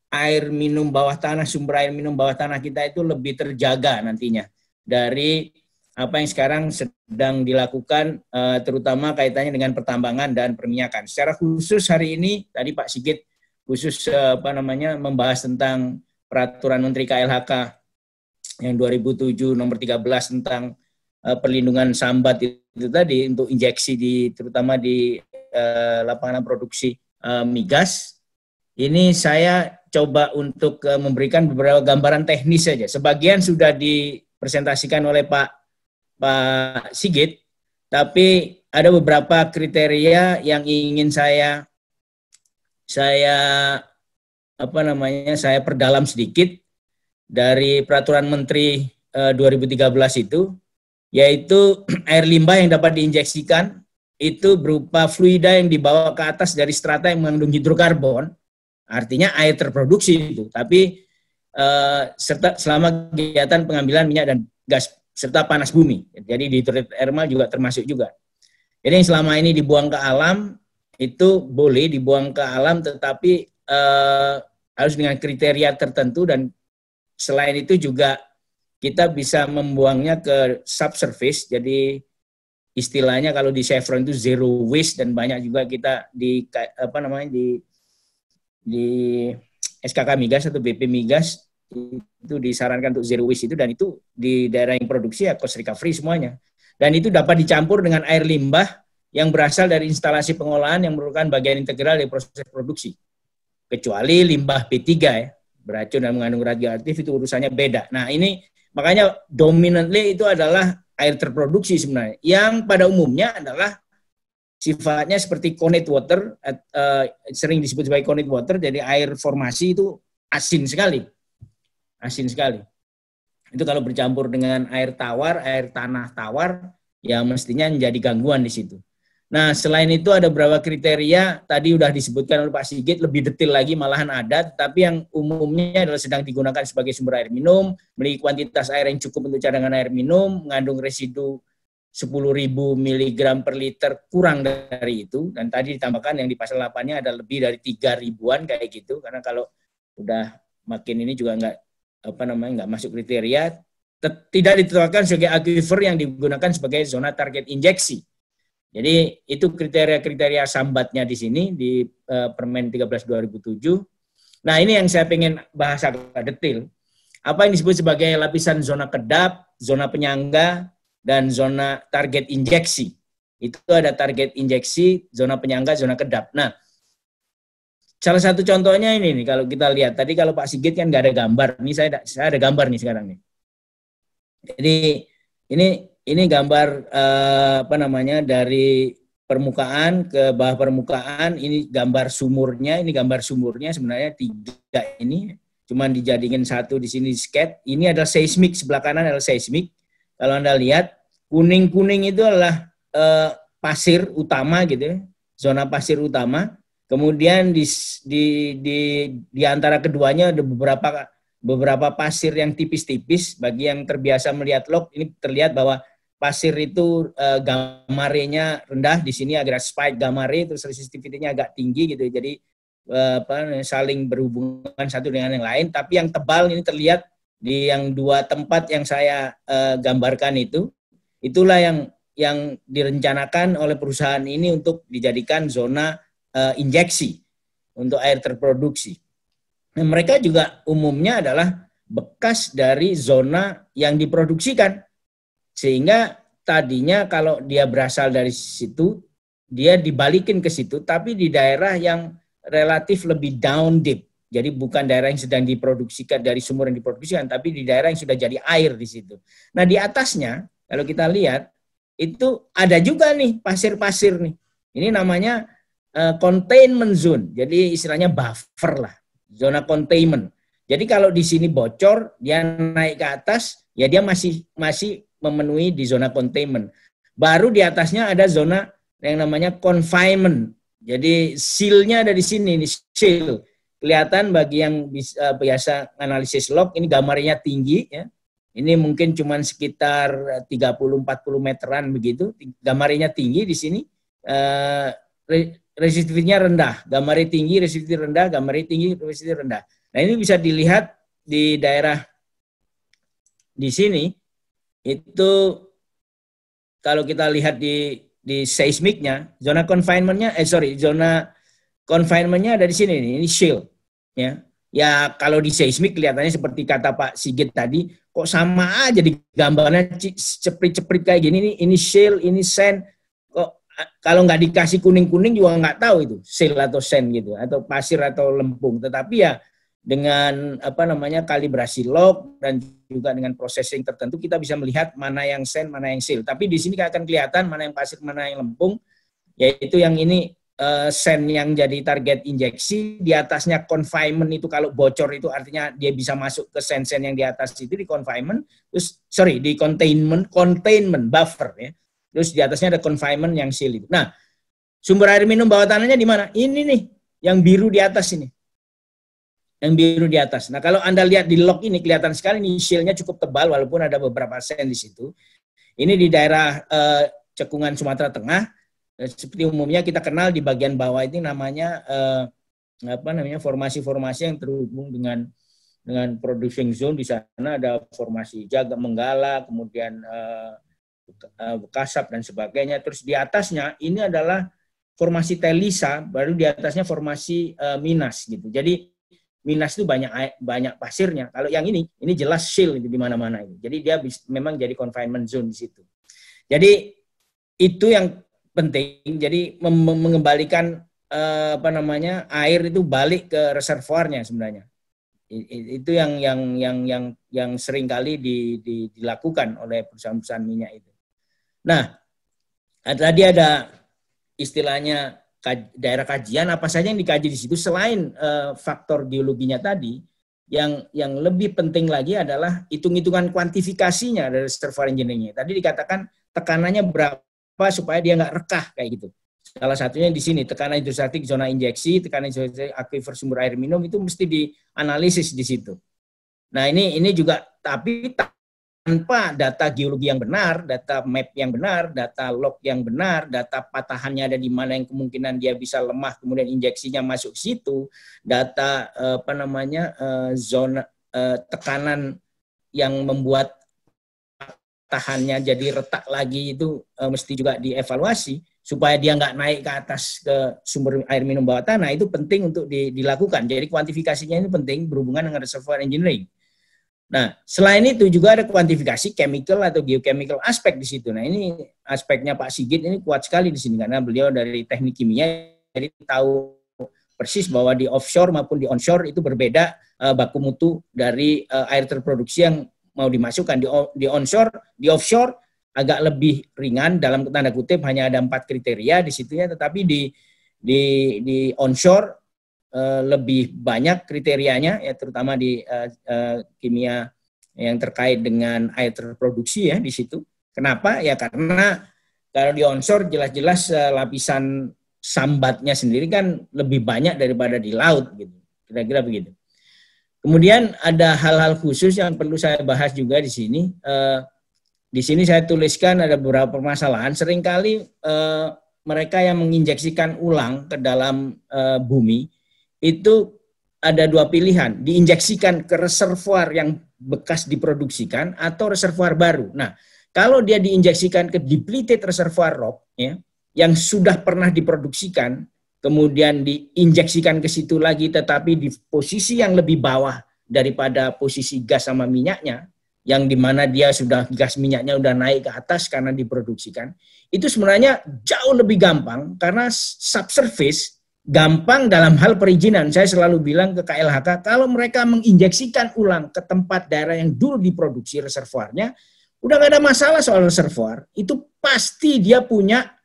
air minum bawah tanah, sumber air minum bawah tanah kita itu lebih terjaga nantinya dari apa yang sekarang sedang dilakukan, terutama kaitannya dengan pertambangan dan perminyakan. Secara khusus hari ini tadi Pak Sigit khusus membahas tentang peraturan Menteri KLHK yang 2007 nomor 13 tentang perlindungan sambat itu tadi untuk injeksi terutama di lapangan produksi migas. Ini saya coba untuk memberikan beberapa gambaran teknis saja. Sebagian sudah dipresentasikan oleh Pak Sigit, tapi ada beberapa kriteria yang ingin saya perdalam sedikit dari peraturan Menteri 2013 itu, yaitu air limbah yang dapat diinjeksikan itu berupa fluida yang dibawa ke atas dari strata yang mengandung hidrokarbon, artinya air terproduksi itu, tapi serta selama kegiatan pengambilan minyak dan gas serta panas bumi. Jadi di hidrotermal juga termasuk juga. Jadi yang selama ini dibuang ke alam itu boleh dibuang ke alam, tetapi harus dengan kriteria tertentu, dan selain itu juga kita bisa membuangnya ke subsurface. Jadi istilahnya kalau di Chevron itu zero waste, dan banyak juga kita di SKK Migas atau BP Migas itu disarankan untuk zero waste itu, dan itu di daerah yang produksi ya cost recovery semuanya. Dan itu dapat dicampur dengan air limbah yang berasal dari instalasi pengolahan yang merupakan bagian integral dari proses produksi. Kecuali limbah B3 ya, beracun dan mengandung radioaktif, itu urusannya beda. Nah, ini makanya dominantly itu adalah air terproduksi sebenarnya, yang pada umumnya adalah sifatnya seperti conate water, sering disebut sebagai conate water, jadi air formasi itu asin sekali. Asin sekali. Itu kalau bercampur dengan air tawar, air tanah tawar, ya mestinya menjadi gangguan di situ. Nah, selain itu ada beberapa kriteria, tadi sudah disebutkan oleh Pak Sigit, lebih detail lagi malahan ada, tapi yang umumnya adalah sedang digunakan sebagai sumber air minum, memiliki kuantitas air yang cukup untuk cadangan air minum, mengandung residu 10.000 mg per liter, kurang dari itu, dan tadi ditambahkan yang di pasal 8-nya ada lebih dari 3.000-an kayak gitu, karena kalau udah makin ini juga nggak masuk kriteria, tidak ditetapkan sebagai aquifer yang digunakan sebagai zona target injeksi. Jadi itu kriteria-kriteria sambatnya di sini di Permen 13 2007. Nah, ini yang saya pengen bahas agak detail. Apa yang disebut sebagai lapisan zona kedap, zona penyangga, dan zona target injeksi. Itu ada target injeksi, zona penyangga, zona kedap. Nah, salah satu contohnya ini nih, kalau kita lihat tadi kalau Pak Sigit kan nggak ada gambar. Ini saya ada gambar nih sekarang nih. Jadi ini gambar dari permukaan ke bawah permukaan. Ini gambar sumurnya. Ini gambar sumurnya sebenarnya 3 ini, cuman dijadikan satu di sini skate. Ini adalah seismik, sebelah kanan adalah seismik. Kalau Anda lihat kuning-kuning itu adalah pasir utama gitu ya, zona pasir utama. Kemudian di antara keduanya ada beberapa pasir yang tipis-tipis. Bagi yang terbiasa melihat log, ini terlihat bahwa pasir itu gamma-nya rendah, di sini agak spike gamma-ray, terus resistivity-nya agak tinggi gitu. Jadi saling berhubungan satu dengan yang lain. Tapi yang tebal ini terlihat di yang 2 tempat yang saya gambarkan itu. Itulah yang direncanakan oleh perusahaan ini untuk dijadikan zona injeksi untuk air terproduksi. Nah, mereka juga umumnya adalah bekas dari zona yang diproduksikan. Sehingga tadinya kalau dia berasal dari situ, dia dibalikin ke situ, tapi di daerah yang relatif lebih down deep. Jadi bukan daerah yang sedang diproduksikan dari sumur yang diproduksikan, tapi di daerah yang sudah jadi air di situ. Nah, di atasnya, kalau kita lihat, itu ada juga nih pasir-pasir nih. Ini namanya containment zone. Jadi istilahnya buffer lah, zona containment. Jadi kalau di sini bocor, dia naik ke atas, ya dia masih memenuhi di zona containment. Baru di atasnya ada zona yang namanya confinement. Jadi seal-nya ada di sini, ini seal. Kelihatan bagi yang biasa analisis log, ini gambarnya tinggi ya. Ini mungkin cuma sekitar 30-40 meteran begitu. Gambarnya tinggi di sini. Resistivitinya rendah. Gambarnya tinggi, resistivity rendah. Gambarnya tinggi, resistivity rendah. Nah ini bisa dilihat di daerah di sini. Itu kalau kita lihat di seismiknya, zona confinement-nya, zona confinement-nya ada di sini nih, ini shield. Ya kalau di seismik kelihatannya seperti kata Pak Sigit tadi, kok sama aja di gambarnya ceprit-ceprit kayak gini, ini shield, ini sand. Kok kalau nggak dikasih kuning-kuning juga nggak tahu itu shield atau sand gitu, atau pasir atau lempung. Tetapi ya dengan kalibrasi log dan juga dengan processing tertentu kita bisa melihat mana yang sand, mana yang shield. Tapi di sini akan kelihatan mana yang pasir, mana yang lempung, yaitu yang ini sand yang jadi target injeksi, di atasnya confinement itu kalau bocor itu artinya dia bisa masuk ke sand-sand yang di atas itu di confinement, terus di containment buffer ya. Terus di atasnya ada confinement yang shield itu. Nah, sumber air minum bawah tanahnya di mana? Ini nih, yang biru di atas ini. Yang biru di atas. Nah, kalau Anda lihat di log ini kelihatan sekali nih shieldnya cukup tebal walaupun ada beberapa sand di situ. Ini di daerah cekungan Sumatera Tengah. Seperti umumnya kita kenal di bagian bawah ini namanya formasi-formasi yang terhubung dengan producing zone. Di sana ada formasi Jaga Menggala, kemudian Kasab dan sebagainya. Terus di atasnya ini adalah formasi Telisa, baru di atasnya formasi Minas gitu. Jadi Minas itu banyak pasirnya. Kalau yang ini jelas shield di mana-mana ini. Jadi dia memang jadi confinement zone di situ. Jadi itu yang penting, jadi mengembalikan air itu balik ke reservoirnya sebenarnya. Itu yang sering kali dilakukan oleh perusahaan-perusahaan minyak itu. Nah, tadi ada istilahnya daerah kajian, apa saja yang dikaji di situ selain faktor geologinya tadi, yang lebih penting lagi adalah hitung-hitungan kuantifikasinya dari reservoir engineering-nya. Tadi dikatakan tekanannya berapa supaya dia nggak rekah kayak gitu. Salah satunya di sini tekanan hidrostatik zona injeksi, tekanan hidrostatik aquifer sumber air minum itu mesti dianalisis di situ. Nah ini juga tapi tanpa data geologi yang benar, data map yang benar, data log yang benar, data patahannya ada di mana yang kemungkinan dia bisa lemah, kemudian injeksinya masuk situ, data zona tekanan yang membuat tahannya jadi retak lagi itu mesti juga dievaluasi supaya dia nggak naik ke atas ke sumber air minum bawah tanah. Itu penting untuk dilakukan. Jadi kuantifikasinya ini penting berhubungan dengan reservoir engineering. Nah, selain itu juga ada kuantifikasi chemical atau geochemical aspek di situ. Nah, ini aspeknya Pak Sigit ini kuat sekali di sini karena beliau dari teknik kimia, jadi tahu persis bahwa di offshore maupun di onshore itu berbeda baku mutu dari air terproduksi yang mau dimasukkan. Di onshore, di offshore agak lebih ringan dalam tanda kutip, hanya ada 4 kriteria di situnya, tetapi di onshore lebih banyak kriterianya ya, terutama di kimia yang terkait dengan air terproduksi ya di situ. Kenapa? Ya karena kalau di onshore jelas-jelas lapisan sambatnya sendiri kan lebih banyak daripada di laut gitu. Kira-kira begitu. Kemudian ada hal-hal khusus yang perlu saya bahas juga di sini. Di sini saya tuliskan ada beberapa permasalahan. Seringkali mereka yang menginjeksikan ulang ke dalam bumi itu ada 2 pilihan. Diinjeksikan ke reservoir yang bekas diproduksikan atau reservoir baru. Nah, kalau dia diinjeksikan ke depleted reservoir rock ya, yang sudah pernah diproduksikan, kemudian diinjeksikan ke situ lagi tetapi di posisi yang lebih bawah daripada posisi gas sama minyaknya, yang dimana dia sudah gas minyaknya udah naik ke atas karena diproduksikan, itu sebenarnya jauh lebih gampang karena subsurface gampang dalam hal perizinan. Saya selalu bilang ke KLHK, kalau mereka menginjeksikan ulang ke tempat daerah yang dulu diproduksi reservoirnya, udah gak ada masalah soal reservoir, itu pasti dia punya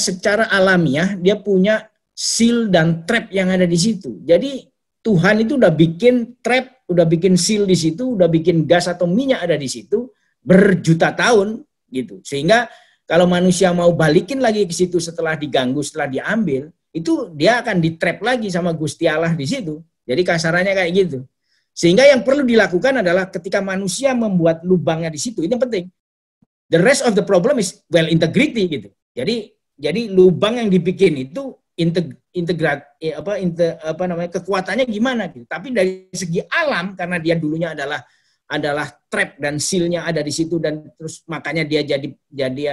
secara alamiah dia punya seal dan trap yang ada di situ. Jadi Tuhan itu udah bikin trap, udah bikin seal di situ, udah bikin gas atau minyak ada di situ berjuta tahun gitu. Sehingga kalau manusia mau balikin lagi ke situ setelah diganggu, setelah diambil, itu dia akan di-trap lagi sama Gusti Allah di situ. Jadi kasarannya kayak gitu. Sehingga yang perlu dilakukan adalah ketika manusia membuat lubangnya di situ, ini yang penting. The rest of the problem is well integrity gitu. Jadi lubang yang dibikin itu kekuatannya gimana gitu. Tapi dari segi alam karena dia dulunya adalah trap dan sealnya ada di situ dan terus makanya dia jadi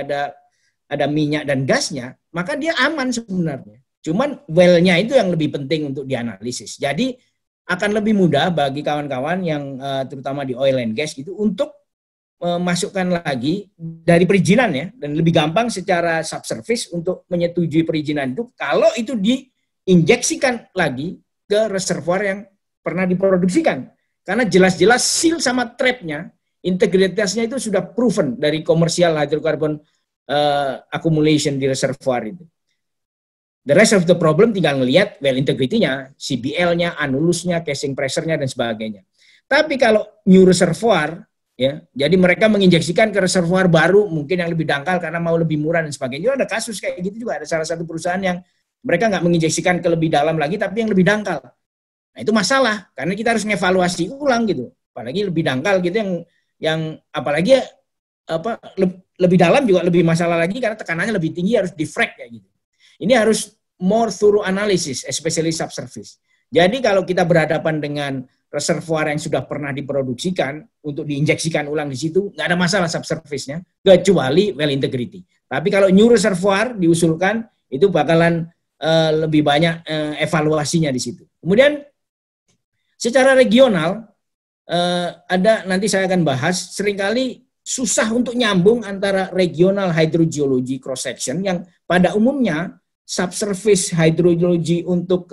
ada minyak dan gasnya, maka dia aman sebenarnya. Cuman well-nya itu yang lebih penting untuk dianalisis. Jadi akan lebih mudah bagi kawan-kawan yang terutama di oil and gas gitu untuk memasukkan lagi dari perizinan ya, dan lebih gampang secara subsurface untuk menyetujui perizinan itu kalau itu diinjeksikan lagi ke reservoir yang pernah diproduksikan. Karena jelas-jelas seal sama trapnya, integritasnya itu sudah proven dari komersial hydrocarbon accumulation di reservoir itu. The rest of the problem tinggal ngelihat well integrity-nya, CBL-nya, anulusnya, casing pressure-nya, dan sebagainya. Tapi kalau new reservoir, ya, jadi mereka menginjeksikan ke reservoir baru, mungkin yang lebih dangkal karena mau lebih murah dan sebagainya. Juga ada kasus kayak gitu juga. Ada salah satu perusahaan yang mereka nggak menginjeksikan ke lebih dalam lagi, tapi yang lebih dangkal. Nah itu masalah, karena kita harus ngevaluasi ulang gitu. Apalagi lebih dangkal gitu yang apalagi lebih dalam juga lebih masalah lagi karena tekanannya lebih tinggi, harus di-frack kayak gitu. Ini harus more thorough analysis, especially subsurface. Jadi kalau kita berhadapan dengan reservoir yang sudah pernah diproduksikan untuk diinjeksikan ulang di situ, nggak ada masalah subsurface-nya, kecuali well integrity. Tapi kalau new reservoir diusulkan, itu bakalan lebih banyak evaluasinya di situ. Kemudian secara regional, nanti saya akan bahas, seringkali susah untuk nyambung antara regional hydrogeology cross section yang pada umumnya subsurface hydrogeology untuk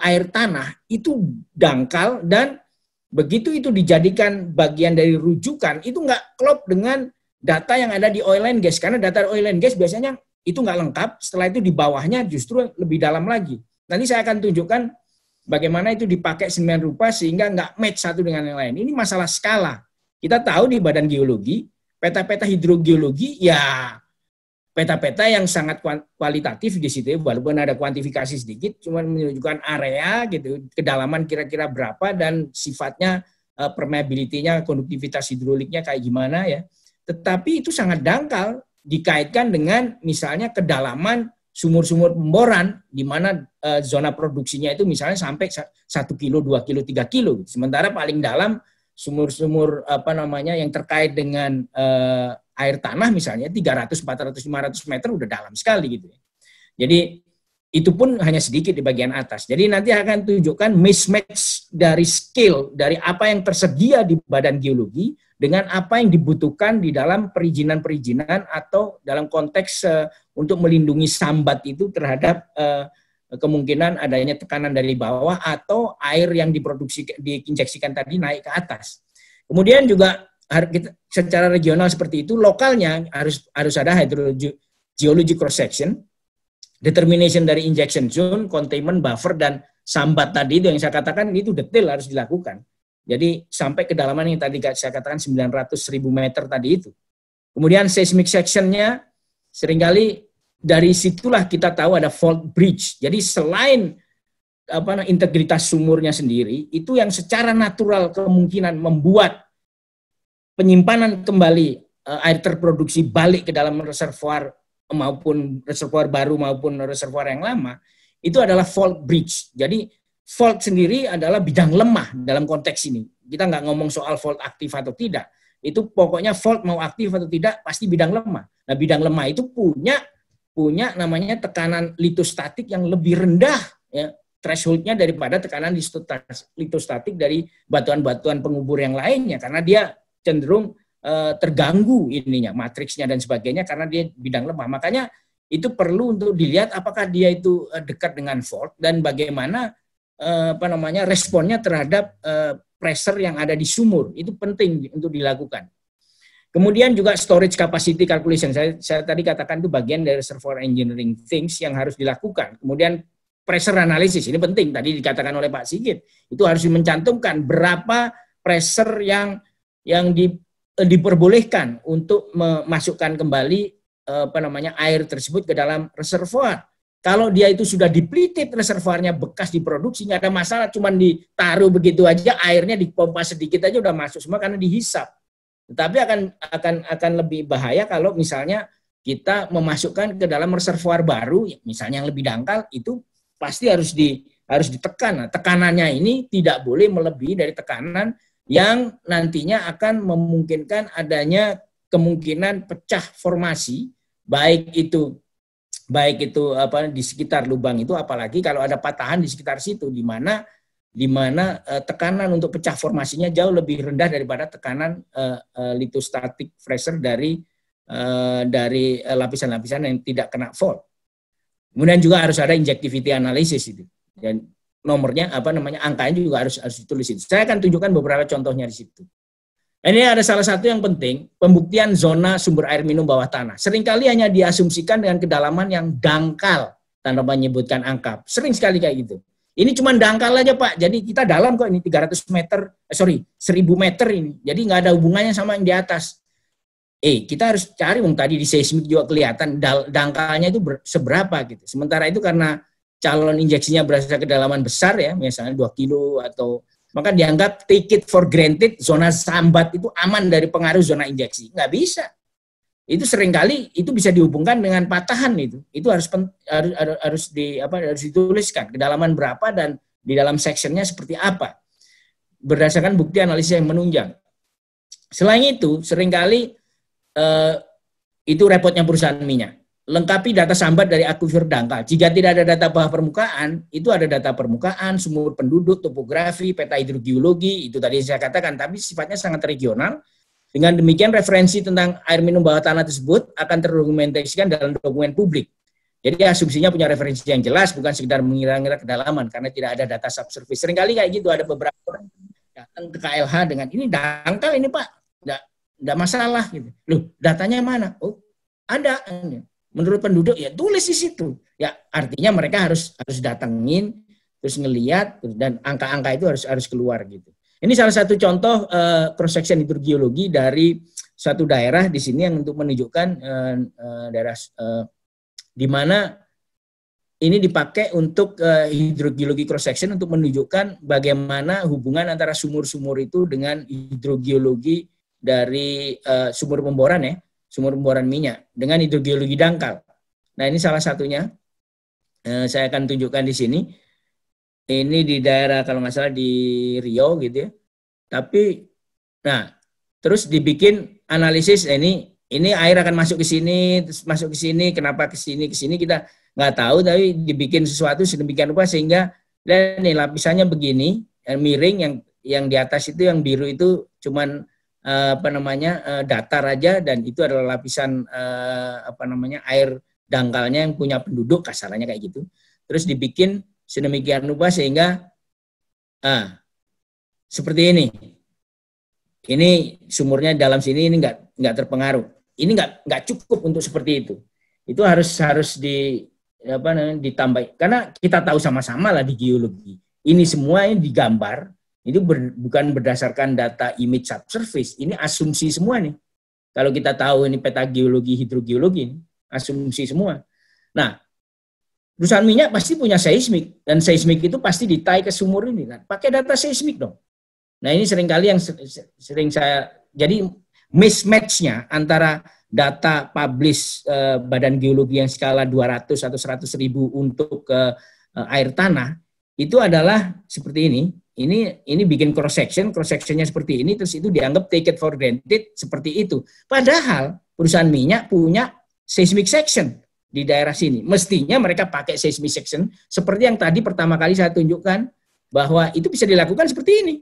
air tanah itu dangkal, dan begitu itu dijadikan bagian dari rujukan itu nggak klop dengan data yang ada di oil and gas, karena data oil and gas biasanya itu nggak lengkap, setelah itu di bawahnya justru lebih dalam lagi. Nanti saya akan tunjukkan bagaimana itu dipakai sedemikian rupa sehingga nggak match satu dengan yang lain. Ini masalah skala. Kita tahu di Badan Geologi, peta-peta hidrogeologi ya peta-peta yang sangat kualitatif di situ, walaupun ada kuantifikasi sedikit, cuma menunjukkan area gitu, kedalaman kira-kira berapa dan sifatnya permeability-nya, konduktivitas hidroliknya kayak gimana ya. Tetapi itu sangat dangkal dikaitkan dengan misalnya kedalaman sumur-sumur pemboran di mana zona produksinya itu misalnya sampai 1 kilo, 2 kilo, 3 kilo. Sementara paling dalam sumur-sumur yang terkait dengan air tanah misalnya 300, 400, 500 meter udah dalam sekali gitu. Jadi itu pun hanya sedikit di bagian atas. Jadi nanti akan tunjukkan mismatch dari skill, dari apa yang tersedia di Badan Geologi dengan apa yang dibutuhkan di dalam perizinan-perizinan atau dalam konteks untuk melindungi sambat itu terhadap kemungkinan adanya tekanan dari bawah atau air yang diinjeksikan tadi naik ke atas. Kemudian juga secara regional seperti itu, lokalnya harus ada hydrogeology cross section, determination dari injection zone, containment, buffer, dan sambat tadi itu yang saya katakan itu detail harus dilakukan. Jadi sampai kedalaman yang tadi saya katakan 900.000 meter tadi itu. Kemudian seismic section-nya seringkali dari situlah kita tahu ada fault bridge. Jadi selain integritas sumurnya sendiri, itu yang secara natural kemungkinan membuat penyimpanan kembali air terproduksi balik ke dalam reservoir maupun reservoir baru maupun reservoir yang lama, itu adalah fault bridge. Jadi fault sendiri adalah bidang lemah dalam konteks ini. Kita nggak ngomong soal fault aktif atau tidak. Itu pokoknya fault mau aktif atau tidak pasti bidang lemah. Nah bidang lemah itu punya namanya tekanan litostatik yang lebih rendah ya, threshold-nya daripada tekanan litostatik dari batuan-batuan pengubur yang lainnya, karena dia cenderung terganggu ininya, matriksnya dan sebagainya karena dia bidang lemah. Makanya itu perlu untuk dilihat apakah dia itu dekat dengan fault dan bagaimana responnya terhadap pressure yang ada di sumur. Itu penting untuk dilakukan. Kemudian juga storage capacity calculation. Saya tadi katakan itu bagian dari reservoir engineering things yang harus dilakukan. Kemudian pressure analysis, ini penting. Tadi dikatakan oleh Pak Sigit, itu harus mencantumkan berapa pressure yang diperbolehkan untuk memasukkan kembali air tersebut ke dalam reservoir. Kalau dia itu sudah depleted, reservoirnya bekas diproduksi, nggak ada masalah, cuman ditaruh begitu aja, airnya dipompa sedikit aja udah masuk semua karena dihisap. Tetapi akan lebih bahaya kalau misalnya kita memasukkan ke dalam reservoir baru, misalnya yang lebih dangkal, itu pasti harus ditekan. Nah, tekanannya ini tidak boleh melebihi dari tekanan yang nantinya akan memungkinkan adanya kemungkinan pecah formasi, baik itu di sekitar lubang itu, apalagi kalau ada patahan di sekitar situ, di mana tekanan untuk pecah formasinya jauh lebih rendah daripada tekanan lithostatic pressure dari lapisan-lapisan yang tidak kena fault. Kemudian juga harus ada injectivity analysis itu, dan nomornya angkanya juga harus ditulis itu. Saya akan tunjukkan beberapa contohnya di situ. Ini ada salah satu yang penting, pembuktian zona sumber air minum bawah tanah. Seringkali hanya diasumsikan dengan kedalaman yang dangkal tanpa menyebutkan angka. Sering sekali kayak gitu. Ini cuma dangkal aja Pak, jadi kita dalam kok, ini 300 meter, 1000 meter ini. Jadi nggak ada hubungannya sama yang di atas. Kita harus cari, tadi di seismik juga kelihatan dangkalnya itu seberapa gitu. Sementara itu karena calon injeksinya berasal kedalaman besar ya, misalnya 2 kilo atau, maka dianggap take it for granted, zona sambat itu aman dari pengaruh zona injeksi. Nggak bisa. Itu seringkali itu bisa dihubungkan dengan patahan itu. Itu harus dituliskan kedalaman berapa dan di dalam sectionnya seperti apa. Berdasarkan bukti analisis yang menunjang. Selain itu, seringkali itu repotnya perusahaan minyak. Lengkapi data sambat dari akuifer dangkal. Jika tidak ada data bawah permukaan, itu ada data permukaan, sumur penduduk, topografi, peta hidrogeologi, itu tadi saya katakan, tapi sifatnya sangat regional. Dengan demikian, referensi tentang air minum bawah tanah tersebut akan terdokumentasikan dalam dokumen publik. Jadi asumsinya punya referensi yang jelas, bukan sekedar mengira-ngira kedalaman, karena tidak ada data subsurface. Seringkali kayak gitu, ada beberapa orang datang ke KLH dengan, ini dangkal ini Pak, enggak masalah. Gitu. Loh, datanya mana? Oh, ada. Menurut penduduk, ya tulis di situ. Ya artinya mereka harus datengin, terus ngelihat, dan angka-angka itu harus keluar gitu. Ini salah satu contoh cross section hidrogeologi dari suatu daerah di sini yang untuk menunjukkan daerah di mana ini dipakai untuk hidrogeologi cross section untuk menunjukkan bagaimana hubungan antara sumur-sumur itu dengan hidrogeologi dari sumur pemboran minyak dengan hidrogeologi dangkal. Nah ini salah satunya saya akan tunjukkan di sini. Ini di daerah kalau nggak salah di Riau gitu ya. Tapi, nah terus dibikin analisis ini air akan masuk ke sini, terus masuk ke sini, kenapa ke sini kita nggak tahu, tapi dibikin sesuatu sedemikian rupa sehingga dan nih lapisannya begini, miring, yang di atas itu yang biru itu cuman datar aja, dan itu adalah lapisan air dangkalnya yang punya penduduk, kasarannya kayak gitu. Terus dibikin sedemikian rupa sehingga seperti ini. Ini sumurnya dalam sini ini nggak terpengaruh. Ini nggak cukup untuk seperti itu. Itu harus ditambah, karena kita tahu sama-sama lah di geologi. Ini semua ini digambar. Itu bukan berdasarkan data image subsurface. Ini asumsi semua nih. Kalau kita tahu ini peta geologi, hidrogeologi, asumsi semua. Nah, perusahaan minyak pasti punya seismik, dan seismik itu pasti ditie ke sumur ini kan. Pakai data seismik dong. Nah ini seringkali yang sering saya, jadi mismatch-nya antara data publish badan geologi yang skala 200 atau 100.000 untuk air tanah, itu adalah seperti ini. Ini bikin cross sectionnya seperti ini, terus itu dianggap take it for granted seperti itu. Padahal perusahaan minyak punya seismic section di daerah sini. Mestinya mereka pakai seismic section seperti yang tadi pertama kali saya tunjukkan, bahwa itu bisa dilakukan seperti ini.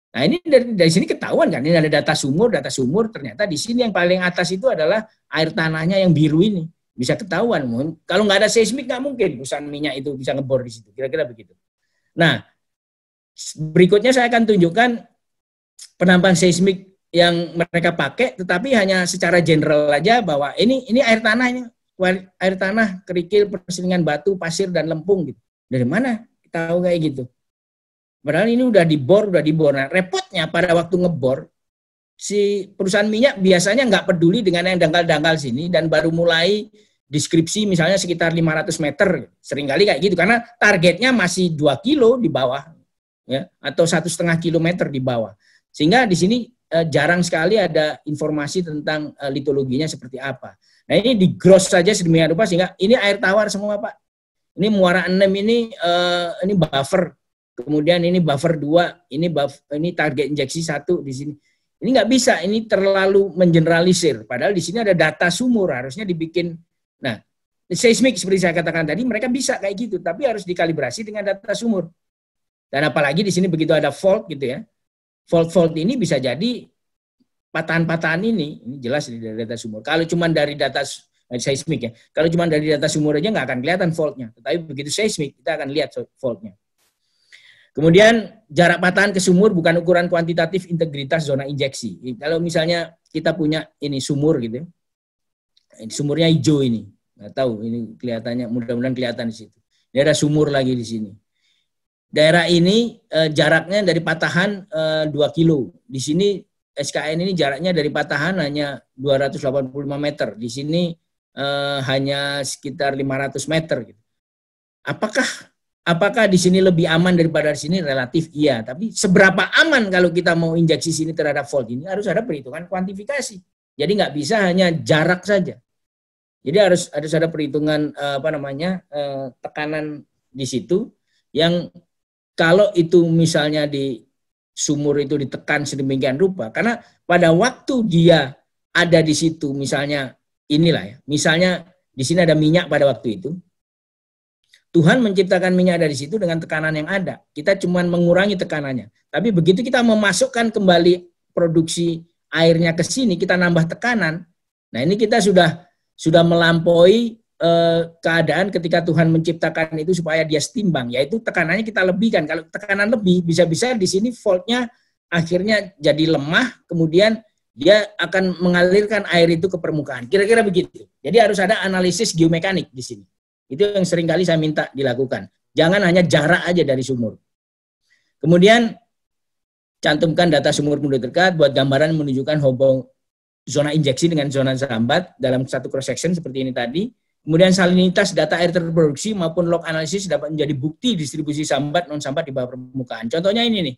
Nah ini dari sini ketahuan kan, ini ada data sumur, ternyata di sini yang paling atas itu adalah air tanahnya yang biru ini. Bisa ketahuan. Kalau nggak ada seismik nggak mungkin perusahaan minyak itu bisa ngebor di situ. Kira-kira begitu. Nah, berikutnya saya akan tunjukkan penambahan seismik yang mereka pakai, tetapi hanya secara general aja bahwa ini air tanah, ini air tanah, kerikil, perselingan batu, pasir dan lempung gitu. Dari mana kita tahu kayak gitu? Padahal ini udah dibor. Nah, repotnya pada waktu ngebor, si perusahaan minyak biasanya nggak peduli dengan yang dangkal-dangkal sini dan baru mulai deskripsi misalnya sekitar 500 meter. Seringkali kayak gitu karena targetnya masih 2 kilo di bawah, ya, atau 1,5 kilometer di bawah. Sehingga di sini jarang sekali ada informasi tentang litologinya seperti apa. Nah, ini di gross saja sedemikian rupa sehingga ini air tawar semua, Pak. Ini muara 6 ini buffer. Kemudian ini buffer 2, ini target injeksi 1 di sini. Ini nggak bisa, ini terlalu mengeneralisir. Padahal di sini ada data sumur, harusnya dibikin. Nah, seismik seperti saya katakan tadi, mereka bisa kayak gitu, tapi harus dikalibrasi dengan data sumur. Dan apalagi di sini begitu ada fault gitu ya. Fault ini bisa jadi patahan-patahan ini jelas dari data sumur. Kalau cuma dari data seismik ya, kalau cuma dari data sumur aja nggak akan kelihatan faultnya. Tetapi begitu seismik kita akan lihat faultnya. Kemudian jarak patahan ke sumur bukan ukuran kuantitatif integritas zona injeksi. Kalau misalnya kita punya ini sumur gitu, sumurnya hijau ini, nggak tahu ini kelihatannya, mudah-mudahan kelihatan di situ. Ini ada sumur lagi di sini. Daerah ini jaraknya dari patahan 2 kilo. Di sini SKN ini jaraknya dari patahan hanya 285 meter. Di sini hanya sekitar 500 meter. Gitu. Apakah di sini lebih aman daripada di sini? Relatif iya. Tapi seberapa aman kalau kita mau injeksi sini terhadap fault ini harus ada perhitungan kuantifikasi. Jadi nggak bisa hanya jarak saja. Jadi harus ada perhitungan tekanan di situ yang kalau itu misalnya di sumur itu ditekan sedemikian rupa, karena pada waktu dia ada di situ, misalnya inilah ya, misalnya di sini ada minyak pada waktu itu, Tuhan menciptakan minyak dari situ dengan tekanan yang ada. Kita cuma mengurangi tekanannya. Tapi begitu kita memasukkan kembali produksi airnya ke sini, kita nambah tekanan. Nah ini kita sudah melampaui keadaan ketika Tuhan menciptakan itu supaya dia setimbang, yaitu tekanannya kita lebihkan. Kalau tekanan lebih, bisa-bisa di sini faultnya akhirnya jadi lemah, kemudian dia akan mengalirkan air itu ke permukaan. Kira-kira begitu. Jadi harus ada analisis geomekanik di sini. Itu yang seringkali saya minta dilakukan. Jangan hanya jarak aja dari sumur. Kemudian cantumkan data sumur mulut dekat buat gambaran menunjukkan hubung zona injeksi dengan zona sambat dalam satu cross section seperti ini tadi. Kemudian salinitas data air terproduksi maupun log analisis dapat menjadi bukti distribusi sambat non sambat di bawah permukaan. Contohnya ini nih.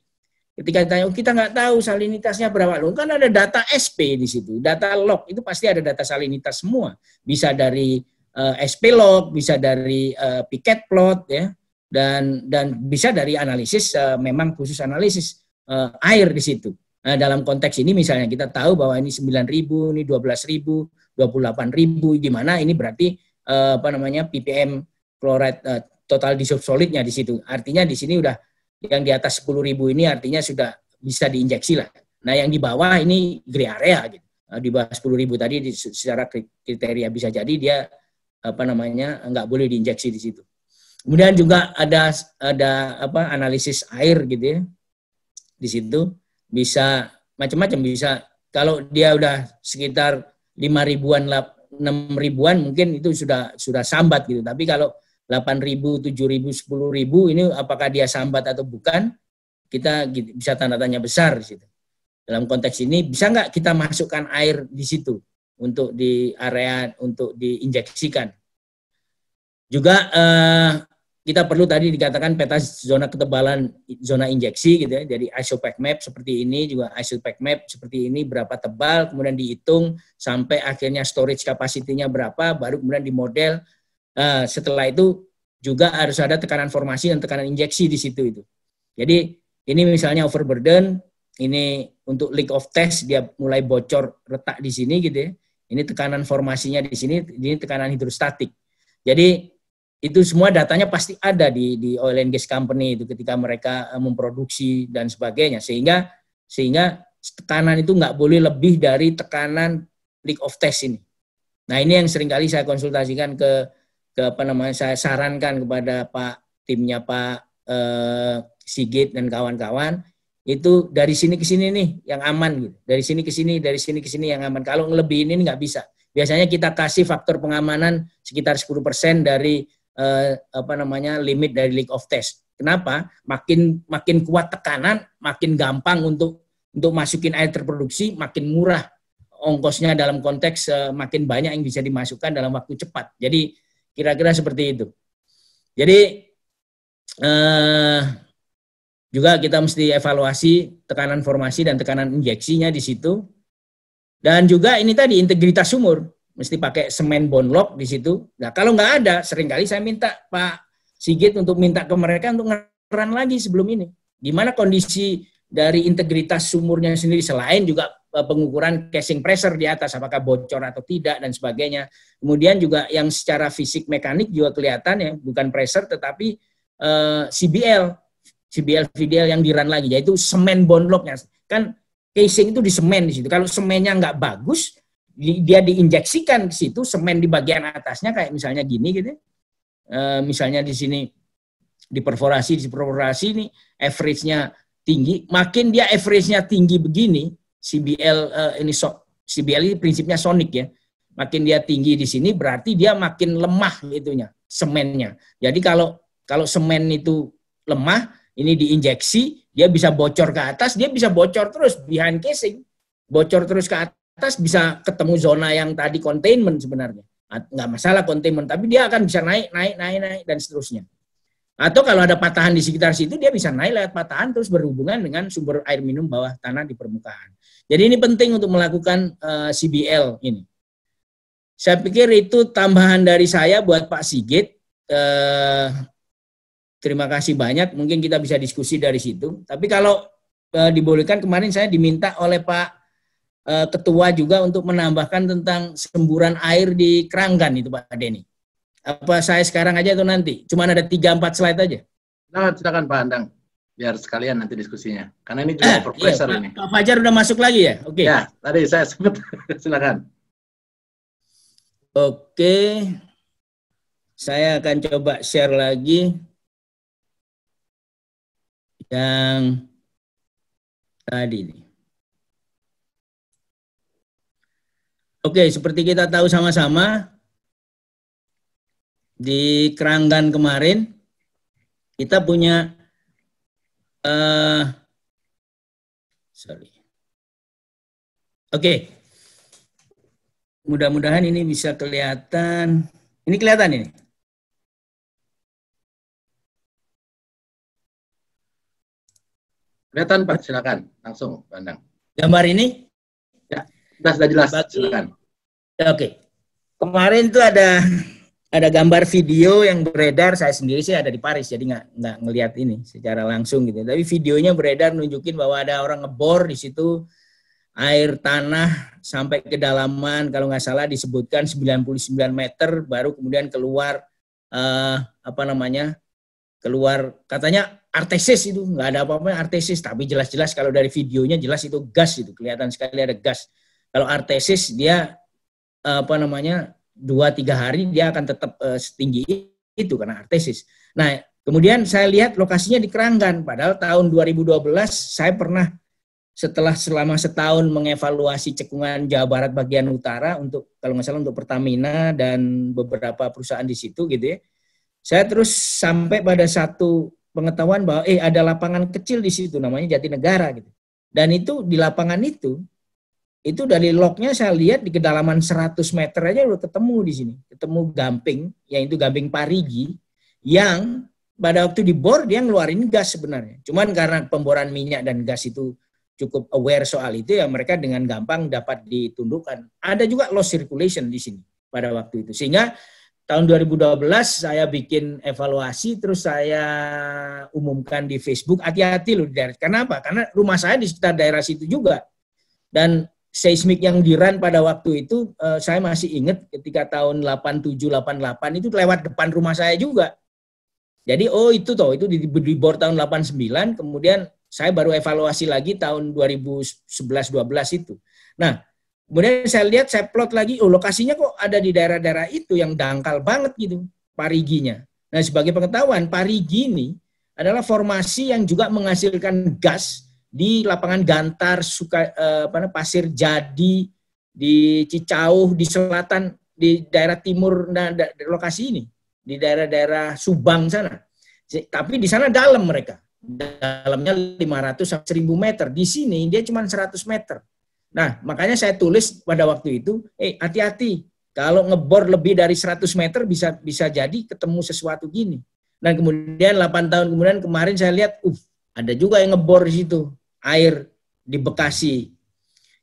Ketika ditanya, kita nggak tahu salinitasnya berapa, loh kan ada data SP di situ, data log itu pasti ada data salinitas semua. Bisa dari SP log, bisa dari piket plot ya, dan bisa dari analisis memang khusus analisis air di situ. Nah, dalam konteks ini misalnya kita tahu bahwa ini 9.000, ini 12.000, 28.000, di mana ini berarti ppm chloride total dissolved solidnya di situ. Artinya di sini udah yang di atas 10.000 ini artinya sudah bisa diinjeksi lah. Nah, yang di bawah ini gray area gitu. Di bawah 10.000 tadi secara kriteria bisa jadi dia nggak boleh diinjeksi di situ. Kemudian juga ada analisis air gitu ya. Di situ bisa macam-macam, bisa kalau dia udah sekitar 5.000-an 6.000-an mungkin itu sudah sambat gitu. Tapi kalau 8.000, 7.000, 10.000 ini apakah dia sambat atau bukan? Kita bisa tanda tanya besar di situ. Dalam konteks ini bisa nggak kita masukkan air di situ untuk di area untuk diinjeksikan? Juga kita perlu tadi dikatakan peta zona ketebalan zona injeksi gitu ya. Jadi isopack map seperti ini, juga isopack map seperti ini berapa tebal, kemudian dihitung sampai akhirnya storage capacity-nya berapa, baru kemudian dimodel. Setelah itu juga harus ada tekanan formasi dan tekanan injeksi di situ itu. Jadi ini misalnya overburden, ini untuk leak of test dia mulai bocor retak di sini gitu ya. Ini tekanan formasinya di sini, ini tekanan hidrostatik. Jadi itu semua datanya pasti ada di oil and gas company itu ketika mereka memproduksi dan sebagainya, sehingga tekanan itu nggak boleh lebih dari tekanan leak of test ini. Nah ini yang seringkali saya konsultasikan saya sarankan kepada timnya Pak Sigit dan kawan-kawan. itu dari sini ke sini nih yang aman gitu. Dari sini ke sini, dari sini ke sini yang aman. Kalau ngelebihin ini nggak bisa. Biasanya kita kasih faktor pengamanan sekitar 10% dari limit dari leak of test. Kenapa? Makin kuat tekanan, makin gampang untuk masukin air terproduksi, makin murah ongkosnya dalam konteks makin banyak yang bisa dimasukkan dalam waktu cepat. Jadi kira-kira seperti itu. Jadi juga kita mesti evaluasi tekanan formasi dan tekanan injeksinya di situ. Dan juga ini tadi integritas sumur, mesti pakai semen bonlock di situ. Nah kalau nggak ada, seringkali saya minta Pak Sigit untuk minta ke mereka untuk ngeran lagi sebelum ini. Gimana kondisi dari integritas sumurnya sendiri selain juga pengukuran casing pressure di atas, apakah bocor atau tidak dan sebagainya. Kemudian juga yang secara fisik mekanik juga kelihatan ya, bukan pressure tetapi CBL yang di-run lagi, yaitu semen bonlocknya. Kan casing itu di semen di situ. Kalau semennya nggak bagus, dia diinjeksikan ke situ, semen di bagian atasnya kayak misalnya gini gitu. Misalnya di sini di perforasi ini average-nya tinggi, makin dia average-nya tinggi begini, CBL ini prinsipnya sonic ya. Makin dia tinggi di sini berarti dia makin lemah itunya, semennya. Jadi kalau semen itu lemah, ini diinjeksi, dia bisa bocor ke atas, dia bisa bocor terus behind casing. Bocor terus ke atas bisa ketemu zona yang tadi containment sebenarnya. Nggak masalah containment, tapi dia akan bisa naik, dan seterusnya. Atau kalau ada patahan di sekitar situ, dia bisa naik lewat patahan terus berhubungan dengan sumber air minum bawah tanah di permukaan. Jadi ini penting untuk melakukan CBL ini. Saya pikir itu tambahan dari saya buat Pak Sigit. Terima kasih banyak, mungkin kita bisa diskusi dari situ. Tapi kalau dibolehkan, kemarin saya diminta oleh Pak Ketua juga untuk menambahkan tentang semburan air di Keranggan itu Pak Denny. Apa saya sekarang aja atau nanti? Cuma ada 3-4 slide aja. Nah, silakan Pak Andang, biar sekalian nanti diskusinya. Karena ini juga overpressure ini. Pak Fajar udah masuk lagi ya? Oke. Ya, tadi saya sebut. Silakan. Oke. Saya akan coba share lagi yang tadi nih. Oke, seperti kita tahu sama-sama, di Keranggan kemarin kita punya Oke. Mudah-mudahan ini bisa kelihatan. Ini kelihatan ini. Kelihatan Pak, silakan. Langsung, Pandang. Gambar ini? Ya, sudah jelas. Silakan. Oke. Kemarin itu ada gambar video yang beredar, saya sendiri sih ada di Paris, jadi nggak ngelihat ini secara langsung gitu. Tapi videonya beredar nunjukin bahwa ada orang ngebor di situ, air tanah sampai kedalaman, kalau nggak salah disebutkan 99 meter, baru kemudian keluar, keluar katanya artesis itu, nggak ada apa-apa artesis, tapi jelas-jelas kalau dari videonya jelas itu gas itu, kelihatan sekali ada gas. Kalau artesis dia 2-3 hari dia akan tetap setinggi itu karena artesis. Nah, kemudian saya lihat lokasinya di Keranggan. Padahal tahun 2012 saya pernah selama setahun mengevaluasi cekungan Jawa Barat bagian utara untuk kalau nggak salah untuk Pertamina dan beberapa perusahaan di situ gitu ya. Saya terus sampai pada satu pengetahuan bahwa ada lapangan kecil di situ namanya Jatinegara gitu. Dan itu di lapangan itu dari lognya saya lihat di kedalaman 100 meter aja udah ketemu di sini. Ketemu gamping, yaitu gamping Parigi, yang pada waktu dibor dia ngeluarin gas sebenarnya. Cuman karena pemboran minyak dan gas itu cukup aware soal itu, ya mereka dengan gampang dapat ditundukkan. Ada juga loss circulation di sini pada waktu itu. Sehingga tahun 2012 saya bikin evaluasi, terus saya umumkan di Facebook, hati-hati loh di daerah. Kenapa? Karena rumah saya di sekitar daerah situ juga. Dan seismik yang di-run pada waktu itu, saya masih ingat ketika tahun 87-88 itu lewat depan rumah saya juga. Jadi itu dibor tahun 89, kemudian saya baru evaluasi lagi tahun 2011-12 itu. Nah, kemudian saya lihat, saya plot lagi, lokasinya kok ada di daerah-daerah itu yang dangkal banget gitu, Pariginya. Nah, sebagai pengetahuan, Parigi ini adalah formasi yang juga menghasilkan gas di lapangan Gantar, Pasir Jadi, di Cicauh, di selatan, di daerah timur, lokasi ini, di daerah-daerah Subang sana. Tapi di sana dalam mereka. Dalamnya 500 sampai 1000 meter. Di sini dia cuma 100 meter. Nah, makanya saya tulis pada waktu itu, hati-hati. Kalau ngebor lebih dari 100 meter bisa jadi ketemu sesuatu gini. Dan kemudian 8 tahun kemudian kemarin saya lihat, ada juga yang ngebor di situ, air di Bekasi.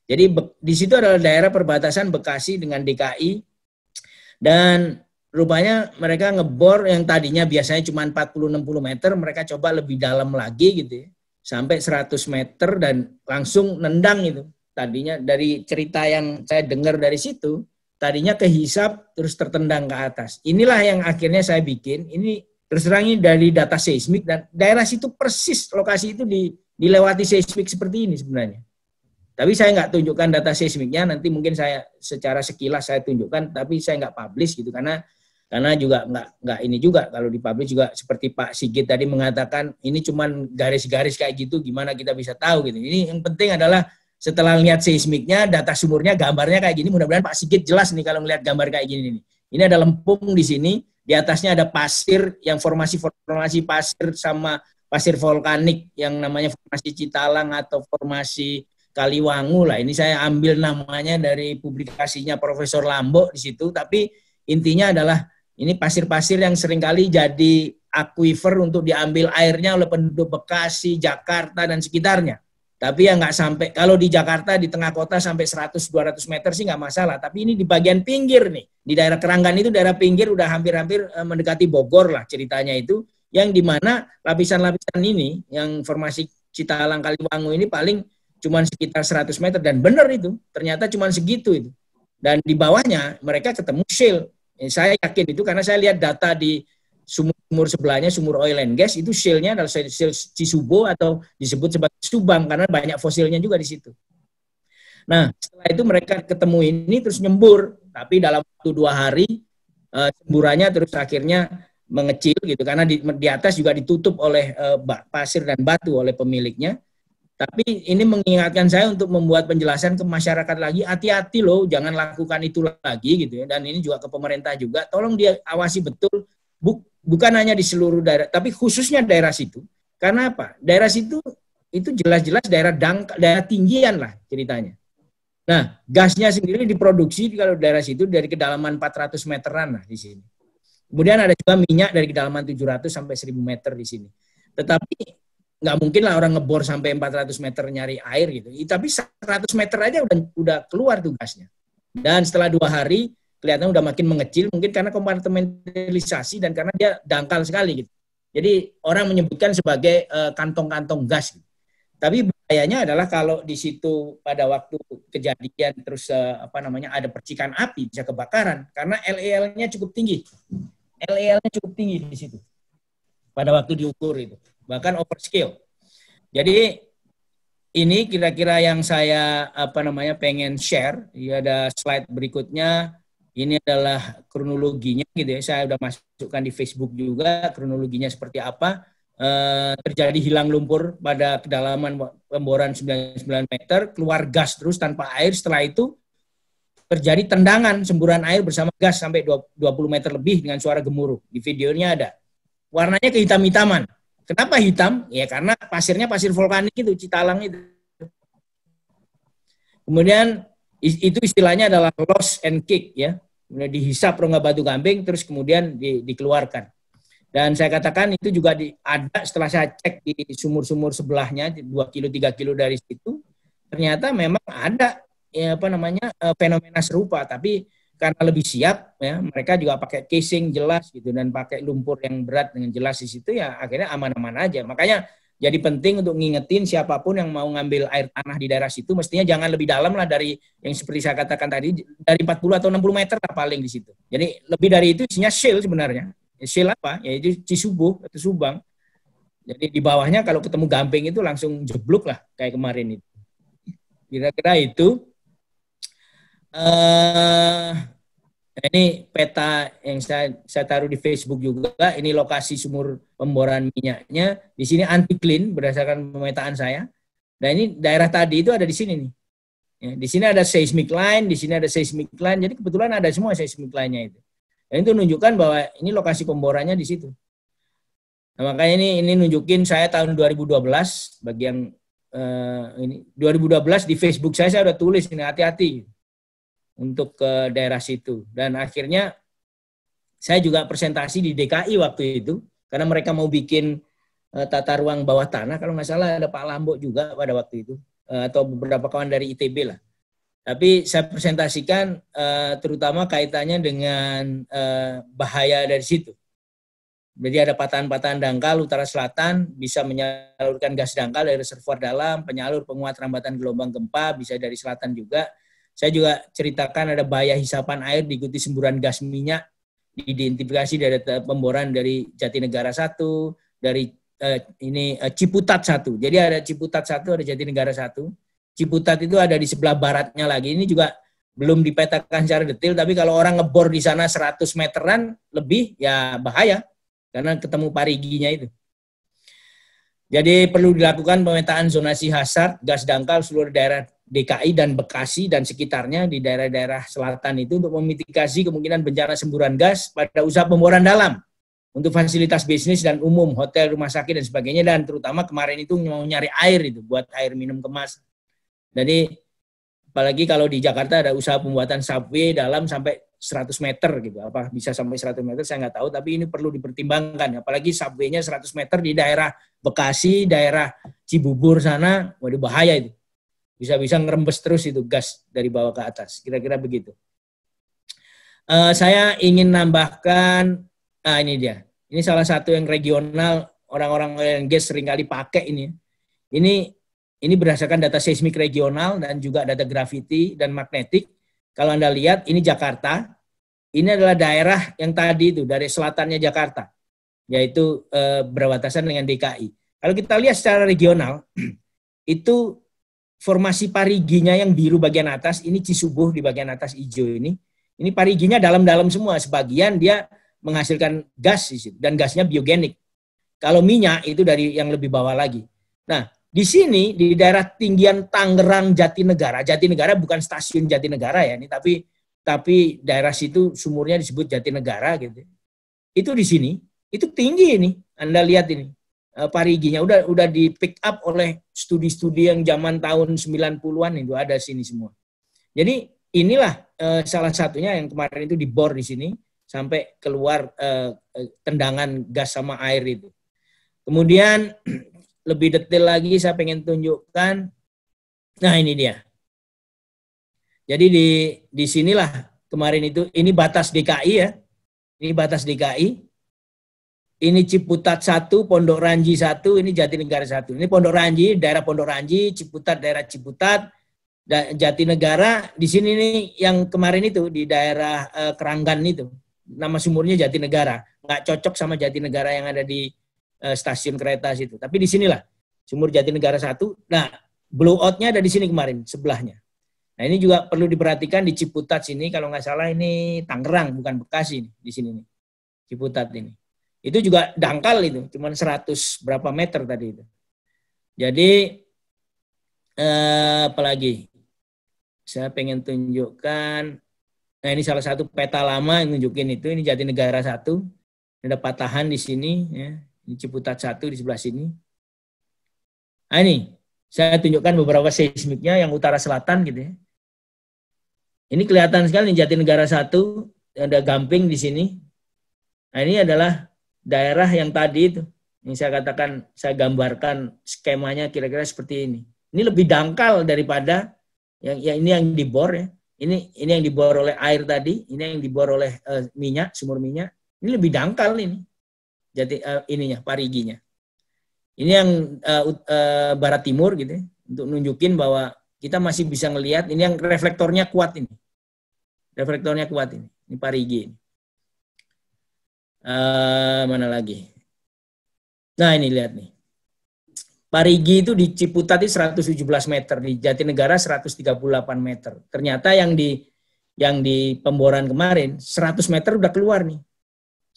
Jadi di situ adalah daerah perbatasan Bekasi dengan DKI. Dan rupanya mereka ngebor yang tadinya biasanya cuma 40-60 meter, mereka coba lebih dalam lagi gitu ya. Sampai 100 meter dan langsung nendang itu. Tadinya dari cerita yang saya dengar dari situ, tadinya kehisap terus tertendang ke atas. Inilah yang akhirnya saya bikin, ini terus terang ini dari data seismik dan daerah situ persis lokasi itu dilewati seismik seperti ini sebenarnya. Tapi saya nggak tunjukkan data seismiknya, nanti mungkin saya secara sekilas saya tunjukkan, tapi saya nggak publish gitu karena juga nggak ini juga kalau dipublish juga seperti Pak Sigit tadi mengatakan ini cuman garis-garis kayak gitu, gimana kita bisa tahu gitu. Ini yang penting adalah setelah lihat seismiknya, data sumurnya, gambarnya kayak gini, mudah-mudahan Pak Sigit jelas nih kalau ngelihat gambar kayak gini nih. Ini ada lempung di sini, di atasnya ada pasir yang formasi pasir sama pasir vulkanik yang namanya formasi Citalang atau formasi Kaliwangu lah. Ini saya ambil namanya dari publikasinya Profesor Lambo di situ, tapi intinya adalah ini pasir-pasir yang seringkali jadi aquifer untuk diambil airnya oleh penduduk Bekasi, Jakarta, dan sekitarnya. Tapi ya nggak sampai, kalau di Jakarta di tengah kota sampai 100-200 meter sih nggak masalah. Tapi ini di bagian pinggir nih, di daerah Keranggan itu daerah pinggir udah hampir-hampir mendekati Bogor lah ceritanya itu, yang dimana lapisan-lapisan ini, yang formasi Citalang Kaliwangu ini paling cuma sekitar 100 meter, dan benar itu, ternyata cuma segitu itu. Dan di bawahnya mereka ketemu shale. Saya yakin itu karena saya lihat data di sumur sebelahnya, sumur oil and gas, itu shale-nya adalah shale Cisubo atau disebut sebagai Subang karena banyak fosilnya juga di situ. Nah, setelah itu mereka ketemu ini terus nyembur, tapi dalam waktu 2 hari semburannya terus akhirnya mengecil gitu karena di atas juga ditutup oleh pasir dan batu oleh pemiliknya. Tapi ini mengingatkan saya untuk membuat penjelasan ke masyarakat lagi, hati-hati loh, jangan lakukan itu lagi gitu ya. Dan ini juga ke pemerintah juga, tolong dia awasi betul, bukan hanya di seluruh daerah, tapi khususnya daerah situ. Karena apa? Daerah situ itu jelas-jelas daerah tinggian lah ceritanya. Nah, gasnya sendiri diproduksi kalau daerah situ dari kedalaman 400 meteran lah di sini. Kemudian ada juga minyak dari kedalaman 700 sampai 1000 meter di sini. Tetapi nggak mungkin lah orang ngebor sampai 400 meter nyari air gitu. Tapi 100 meter aja udah keluar tuh gasnya. Dan setelah 2 hari kelihatan udah makin mengecil, mungkin karena kompartementalisasi dan karena dia dangkal sekali gitu. Jadi orang menyebutkan sebagai kantong-kantong gas. Gitu. Tapi bahayanya adalah kalau di situ pada waktu kejadian terus ada percikan api, bisa kebakaran karena LEL-nya cukup tinggi. LEL-nya cukup tinggi di situ. Pada waktu diukur itu. Bahkan overscale. Jadi ini kira-kira yang saya pengen share. Ya, ada slide berikutnya. Ini adalah kronologinya gitu ya. Saya udah masukkan di Facebook juga kronologinya seperti apa. Terjadi hilang lumpur pada kedalaman pemboran 99 meter, keluar gas terus tanpa air. Setelah itu terjadi tendangan semburan air bersama gas sampai 20 meter lebih dengan suara gemuruh. Di videonya ada. Warnanya kehitam-hitaman. Kenapa hitam? Ya karena pasirnya pasir vulkanik itu, Citalang itu. Kemudian itu istilahnya adalah loss and kick ya. Kemudian dihisap rongga batu gamping terus kemudian dikeluarkan. Dan saya katakan itu juga ada setelah saya cek di sumur-sumur sebelahnya 2 kilo 3 kilo dari situ, ternyata memang ada fenomena serupa, tapi karena lebih siap ya, mereka juga pakai casing jelas gitu dan pakai lumpur yang berat dengan jelas di situ ya akhirnya aman-aman aja. Makanya jadi penting untuk ngingetin siapapun yang mau ngambil air tanah di daerah situ mestinya jangan lebih dalam lah dari yang seperti saya katakan tadi, dari 40 atau 60 meter lah paling di situ. Jadi lebih dari itu isinya shale sebenarnya. Shale apa? Yaitu Cisubo atau Subang. Jadi di bawahnya kalau ketemu gamping itu langsung jeblok lah kayak kemarin itu. Kira-kira itu. Ini peta yang saya taruh di Facebook juga. Ini lokasi sumur pemboran minyaknya. Di sini anti clean berdasarkan pemetaan saya. Nah ini daerah tadi itu ada di sini nih. Ya, di sini ada seismic line, di sini ada seismic line. Jadi kebetulan ada semua seismic line-nya itu. Dan itu menunjukkan bahwa ini lokasi pemborannya di situ. Nah, makanya ini nunjukin saya tahun 2012 bagian ini 2012 di Facebook saya udah tulis ini hati-hati untuk ke daerah situ. Dan akhirnya saya juga presentasi di DKI waktu itu karena mereka mau bikin tata ruang bawah tanah, kalau nggak salah ada Pak Lambo juga pada waktu itu atau beberapa kawan dari ITB lah. Tapi saya presentasikan terutama kaitannya dengan bahaya dari situ. Jadi ada patahan-patahan dangkal utara selatan bisa menyalurkan gas dangkal dari reservoir dalam, penyalur penguat rambatan gelombang gempa bisa dari selatan juga. Saya juga ceritakan ada bahaya hisapan air diikuti semburan gas minyak, diidentifikasi dari pemboran dari Jatinegara 1, dari Ciputat 1. Jadi ada Ciputat 1, ada Jatinegara 1. Ciputat itu ada di sebelah baratnya lagi. Ini juga belum dipetakan secara detail, tapi kalau orang ngebor di sana 100 meteran lebih, ya bahaya. Karena ketemu pariginya itu. Jadi perlu dilakukan pemetaan zonasi hazard gas dangkal seluruh daerah DKI dan Bekasi dan sekitarnya di daerah-daerah selatan itu untuk memitigasi kemungkinan bencana semburan gas pada usaha pemboran dalam untuk fasilitas bisnis dan umum, hotel, rumah sakit dan sebagainya, dan terutama kemarin itu mau nyari air itu buat air minum kemas. Jadi apalagi kalau di Jakarta ada usaha pembuatan subway dalam sampai 100 meter gitu, apa bisa sampai 100 meter saya nggak tahu, tapi ini perlu dipertimbangkan, apalagi subway-nya 100 meter di daerah Bekasi, daerah Cibubur sana, waduh bahaya itu, bisa-bisa ngerembes terus itu gas dari bawah ke atas, kira-kira begitu. Saya ingin nambahkan, ini dia, ini salah satu yang regional, orang-orang oil and gas seringkali pakai ini berdasarkan data seismik regional dan juga data gravity dan magnetik. Kalau Anda lihat, ini Jakarta, ini adalah daerah yang tadi itu, dari selatannya Jakarta, yaitu berbatasan dengan DKI. Kalau kita lihat secara regional, itu formasi pariginya yang biru bagian atas, ini Cisubuh di bagian atas hijau ini pariginya dalam-dalam semua, sebagian dia menghasilkan gas dan gasnya biogenik. Kalau minyak itu dari yang lebih bawah lagi. Nah, di sini di daerah tinggian Tangerang Jatinegara bukan stasiun Jatinegara ya ini, tapi daerah situ sumurnya disebut Jatinegara gitu. Itu di sini, itu tinggi ini. Anda lihat ini pariginya udah di pick up oleh studi-studi yang zaman tahun 90-an itu ada sini semua. Jadi inilah salah satunya yang kemarin itu dibor di sini sampai keluar tendangan gas sama air itu. Kemudian lebih detail lagi saya pengen tunjukkan. Nah, ini dia. Jadi di sinilah kemarin itu, ini batas DKI ya. Ini batas DKI. Ini Ciputat 1, Pondok Ranji 1, ini Jatinegara 1. Ini Pondok Ranji, daerah Pondok Ranji, Ciputat daerah Ciputat, Jatinegara di sini nih yang kemarin itu di daerah Keranggan itu. Nama sumurnya Jatinegara. Nggak cocok sama Jatinegara yang ada di stasiun kereta situ. Tapi di sinilah sumur Jatinegara 1. Nah, blowout-nya ada di sini kemarin sebelahnya. Nah, ini juga perlu diperhatikan di Ciputat sini, kalau nggak salah ini Tangerang bukan Bekasi nih, di sini nih. Ciputat ini. Itu juga dangkal itu, cuman 100 berapa meter tadi itu. Jadi apalagi saya pengen tunjukkan. Nah, ini salah satu peta lama yang nunjukin itu, ini Jatinegara 1. Ada patahan di sini ya. Ini Ciputat 1 di sebelah sini. Nah, ini saya tunjukkan beberapa seismiknya yang utara selatan gitu ya. Ini kelihatan sekali nih Jatinegara 1, ada gamping di sini. Nah, ini adalah daerah yang tadi itu. Ini saya katakan, saya gambarkan skemanya kira-kira seperti ini. Ini lebih dangkal daripada yang ini yang dibor ya. Ini yang dibor oleh air tadi, ini yang dibor oleh minyak, sumur minyak. Ini lebih dangkal ini. Jadi ininya, pariginya. Ini yang barat timur gitu ya, untuk nunjukin bahwa kita masih bisa ngelihat, ini yang reflektornya kuat ini. Reflektornya kuat ini. Ini parigi ini. Mana lagi? Nah, ini lihat nih. Parigi itu di Ciputat itu 117 meter, di Jatinegara 138 meter. Ternyata yang di pemboran kemarin 100 meter udah keluar nih.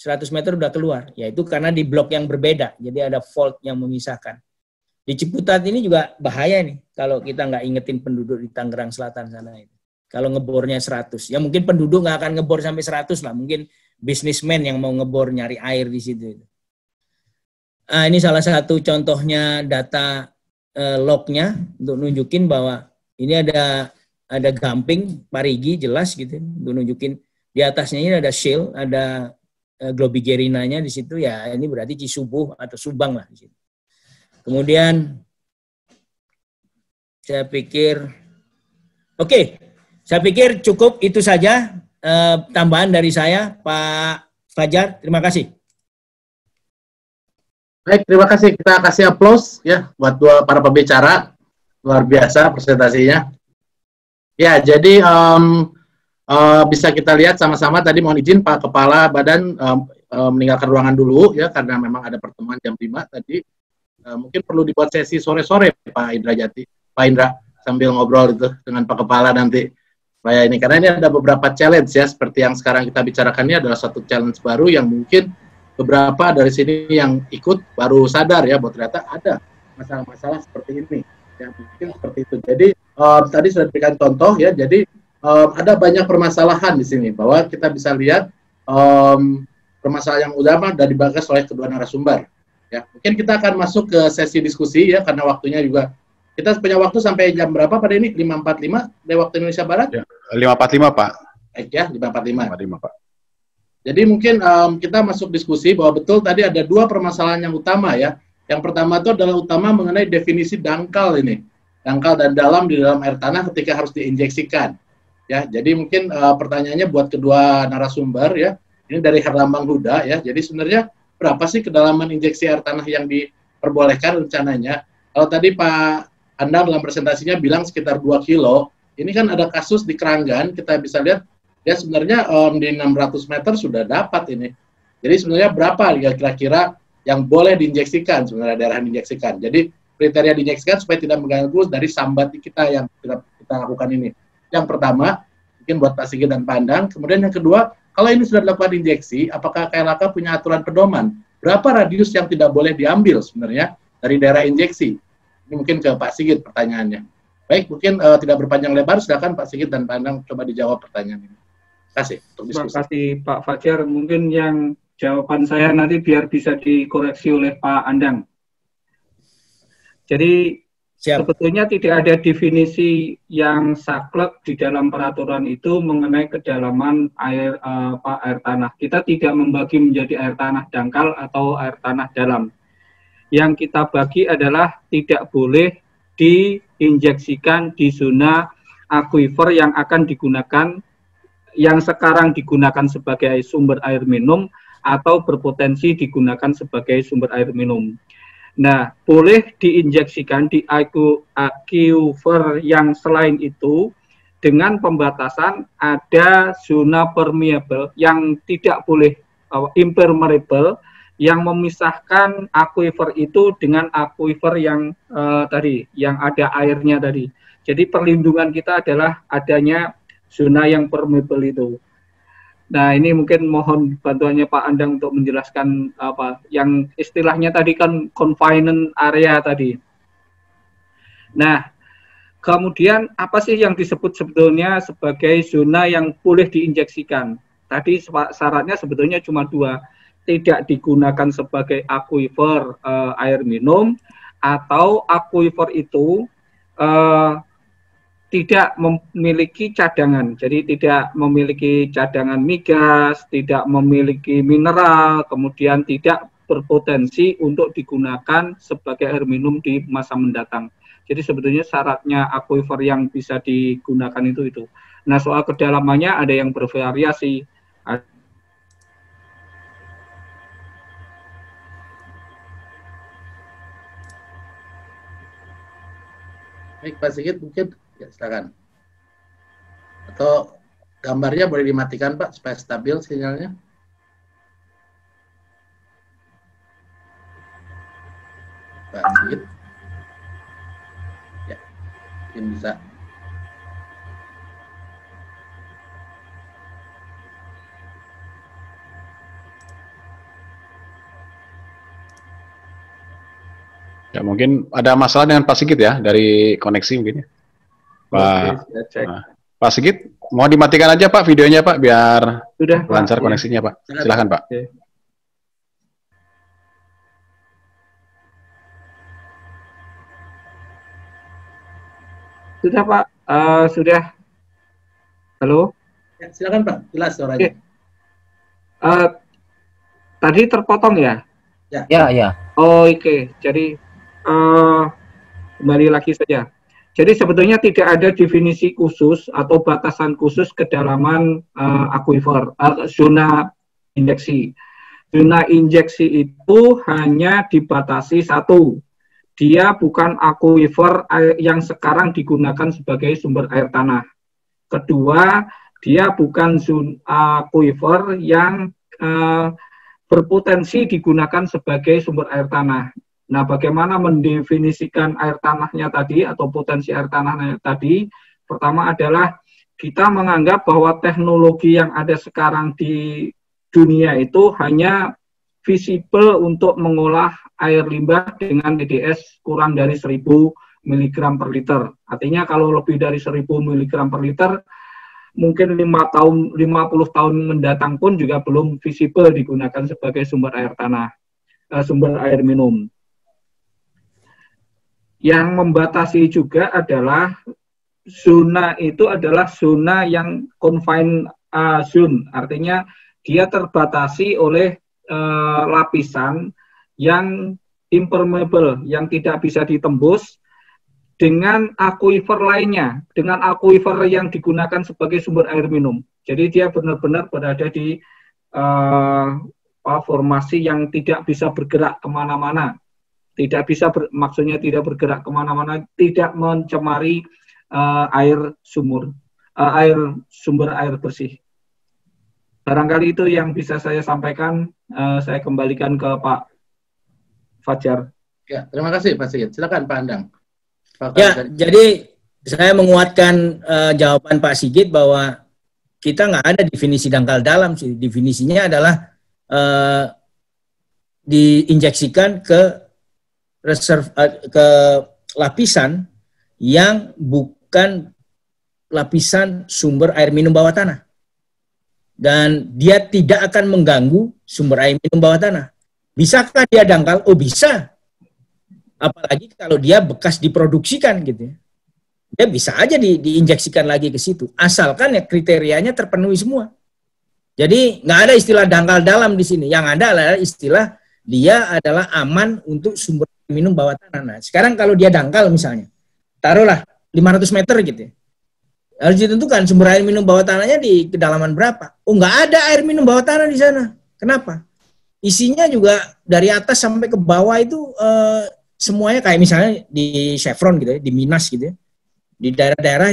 100 meter udah keluar, yaitu karena di blok yang berbeda, jadi ada fault yang memisahkan. Di Ciputat ini juga bahaya nih kalau kita nggak ingetin penduduk di Tangerang Selatan sana itu. Kalau ngebornya 100, ya mungkin penduduk nggak akan ngebor sampai 100 lah, mungkin bisnismen yang mau ngebor nyari air di situ. Ini salah satu contohnya data lognya untuk nunjukin bahwa ini ada gamping Parigi jelas gitu, untuk nunjukin di atasnya ini ada shale, ada globigerinanya di situ, ya ini berarti Cisubuh atau Subang lah di situ. Kemudian saya pikir saya pikir cukup itu saja tambahan dari saya, Pak Fajar. Terima kasih. Baik, terima kasih. Kita kasih aplaus ya buat para pembicara, luar biasa presentasinya. Ya, jadi bisa kita lihat sama-sama. Tadi mohon izin Pak Kepala Badan meninggalkan ruangan dulu ya, karena memang ada pertemuan jam 5 tadi. Mungkin perlu dibuat sesi sore-sore Pak Indra, sambil ngobrol itu dengan Pak Kepala nanti. Supaya ini, karena ini ada beberapa challenge ya, seperti yang sekarang kita bicarakan ini adalah satu challenge baru yang mungkin beberapa dari sini yang ikut baru sadar ya, bahwa ternyata ada masalah-masalah seperti ini. Ya, mungkin seperti itu. Jadi tadi sudah diberikan contoh ya, jadi ada banyak permasalahan di sini, bahwa kita bisa lihat permasalahan yang utama dari dibahas oleh kedua narasumber. Ya, mungkin kita akan masuk ke sesi diskusi ya, karena waktunya juga kita punya waktu sampai jam berapa pada ini? 5.45 dari waktu Indonesia Barat? Ya, 5.45 Pak. Baik ya, 5.45. 5.45 Pak. Jadi mungkin kita masuk diskusi bahwa betul tadi ada dua permasalahan yang utama ya. Yang pertama itu adalah utama mengenai definisi dangkal ini. Dangkal dan dalam di dalam air tanah ketika harus diinjeksikan. Ya, jadi mungkin pertanyaannya buat kedua narasumber ya. Ini dari Herlambang Huda ya. Jadi sebenarnya berapa sih kedalaman injeksi air tanah yang diperbolehkan rencananya? Kalau tadi Pak Andang dalam presentasinya bilang sekitar 2 kilo, ini kan ada kasus di Keranggan, kita bisa lihat ya sebenarnya di 600 meter sudah dapat ini. Jadi sebenarnya berapa kira-kira yang boleh diinjeksikan sebenarnya daerah diinjeksikan. Jadi kriteria diinjeksikan supaya tidak mengganggu dari sambat kita yang kita lakukan ini. Yang pertama, mungkin buat Pak Sigit dan Pak Andang. Kemudian yang kedua, kalau ini sudah dilakukan injeksi, apakah KLHK punya aturan pedoman? Berapa radius yang tidak boleh diambil sebenarnya dari daerah injeksi? Ini mungkin ke Pak Sigit pertanyaannya. Baik, mungkin tidak berpanjang lebar, silakan Pak Sigit dan Pak Andang coba dijawab pertanyaan ini. Terima kasih untuk diskusi. Terima kasih Pak Fajar. Mungkin yang jawaban saya nanti biar bisa dikoreksi oleh Pak Andang. Jadi sebetulnya tidak ada definisi yang saklek di dalam peraturan itu mengenai kedalaman air air tanah. Kita tidak membagi menjadi air tanah dangkal atau air tanah dalam. Yang kita bagi adalah tidak boleh diinjeksikan di zona akuifer yang akan digunakan, yang sekarang digunakan sebagai sumber air minum atau berpotensi digunakan sebagai sumber air minum. Nah, boleh diinjeksikan di aquifer yang selain itu dengan pembatasan ada zona permeable yang tidak boleh impermeable, yang memisahkan aquifer itu dengan aquifer yang tadi, yang ada airnya tadi. Jadi perlindungan kita adalah adanya zona yang permeable itu. Nah, ini mungkin mohon bantuannya Pak Andang untuk menjelaskan apa yang istilahnya tadi kan confinement area tadi. Nah, kemudian apa sih yang disebut sebetulnya sebagai zona yang boleh diinjeksikan? Tadi syaratnya sebetulnya cuma dua, tidak digunakan sebagai aquifer air minum, atau aquifer itu tidak memiliki cadangan, jadi tidak memiliki cadangan migas, tidak memiliki mineral, kemudian tidak berpotensi untuk digunakan sebagai air minum di masa mendatang. Jadi sebetulnya syaratnya aquifer yang bisa digunakan itu. Nah, soal kedalamannya ada yang bervariasi. Baik, Pak Sigit mungkin ya, silakan. Atau gambarnya boleh dimatikan Pak supaya stabil sinyalnya. Pak Sigit. Ya, mungkin bisa. Ya, mungkin ada masalah dengan Pak Sigit ya, dari koneksi mungkin ya. Pak, Oke, saya cek. Pak Sigit, mau dimatikan aja Pak videonya Pak, biar Sudah, Pak. lancar Ya. koneksinya Pak. Silakan Pak. Oke. Sudah Pak, sudah. Halo. Ya, silakan Pak, jelas suaranya. Tadi terpotong ya? Ya. Oh, oke. Jadi kembali lagi saja. Jadi sebetulnya tidak ada definisi khusus atau batasan khusus kedalaman aquifer, zona injeksi. Zona injeksi itu hanya dibatasi satu. Dia bukan aquifer yang sekarang digunakan sebagai sumber air tanah. Kedua, dia bukan aquifer yang berpotensi digunakan sebagai sumber air tanah. Nah, bagaimana mendefinisikan air tanahnya tadi atau potensi air tanahnya tadi? Pertama adalah kita menganggap bahwa teknologi yang ada sekarang di dunia itu hanya visible untuk mengolah air limbah dengan EDS kurang dari 1000 mg per liter. Artinya kalau lebih dari 1000 mg per liter, mungkin 50 tahun mendatang pun juga belum visible digunakan sebagai sumber air tanah, sumber air minum. Yang membatasi juga adalah zona itu adalah zona yang confined zone, artinya dia terbatasi oleh lapisan yang impermeable, yang tidak bisa ditembus dengan aquifer lainnya, dengan aquifer yang digunakan sebagai sumber air minum. Jadi dia benar-benar berada di formasi yang tidak bisa bergerak kemana-mana. Tidak bisa, maksudnya tidak bergerak kemana-mana, tidak mencemari air sumber air bersih. Barangkali itu yang bisa saya sampaikan. Saya kembalikan ke Pak Fajar. Ya, terima kasih Pak Sigit. Silakan Pak Andang. Ya, jadi saya menguatkan jawaban Pak Sigit bahwa kita nggak ada definisi dangkal dalam sih. Definisinya adalah diinjeksikan ke lapisan yang bukan lapisan sumber air minum bawah tanah. Dan dia tidak akan mengganggu sumber air minum bawah tanah. Bisakah dia dangkal? Oh bisa. Apalagi kalau dia bekas diproduksikan gitu ya. Dia bisa aja diinjeksikan lagi ke situ. Asalkan ya kriterianya terpenuhi semua. Jadi nggak ada istilah dangkal dalam di sini. Yang ada adalah istilah dia adalah aman untuk sumber minum bawah tanah. Nah, sekarang kalau dia dangkal misalnya, taruhlah 500 meter gitu ya. Harus ditentukan sumber air minum bawah tanahnya di kedalaman berapa. Oh, nggak ada air minum bawah tanah di sana. Kenapa? Isinya juga dari atas sampai ke bawah itu semuanya kayak misalnya di Chevron gitu ya, di Minas gitu ya. Di daerah-daerah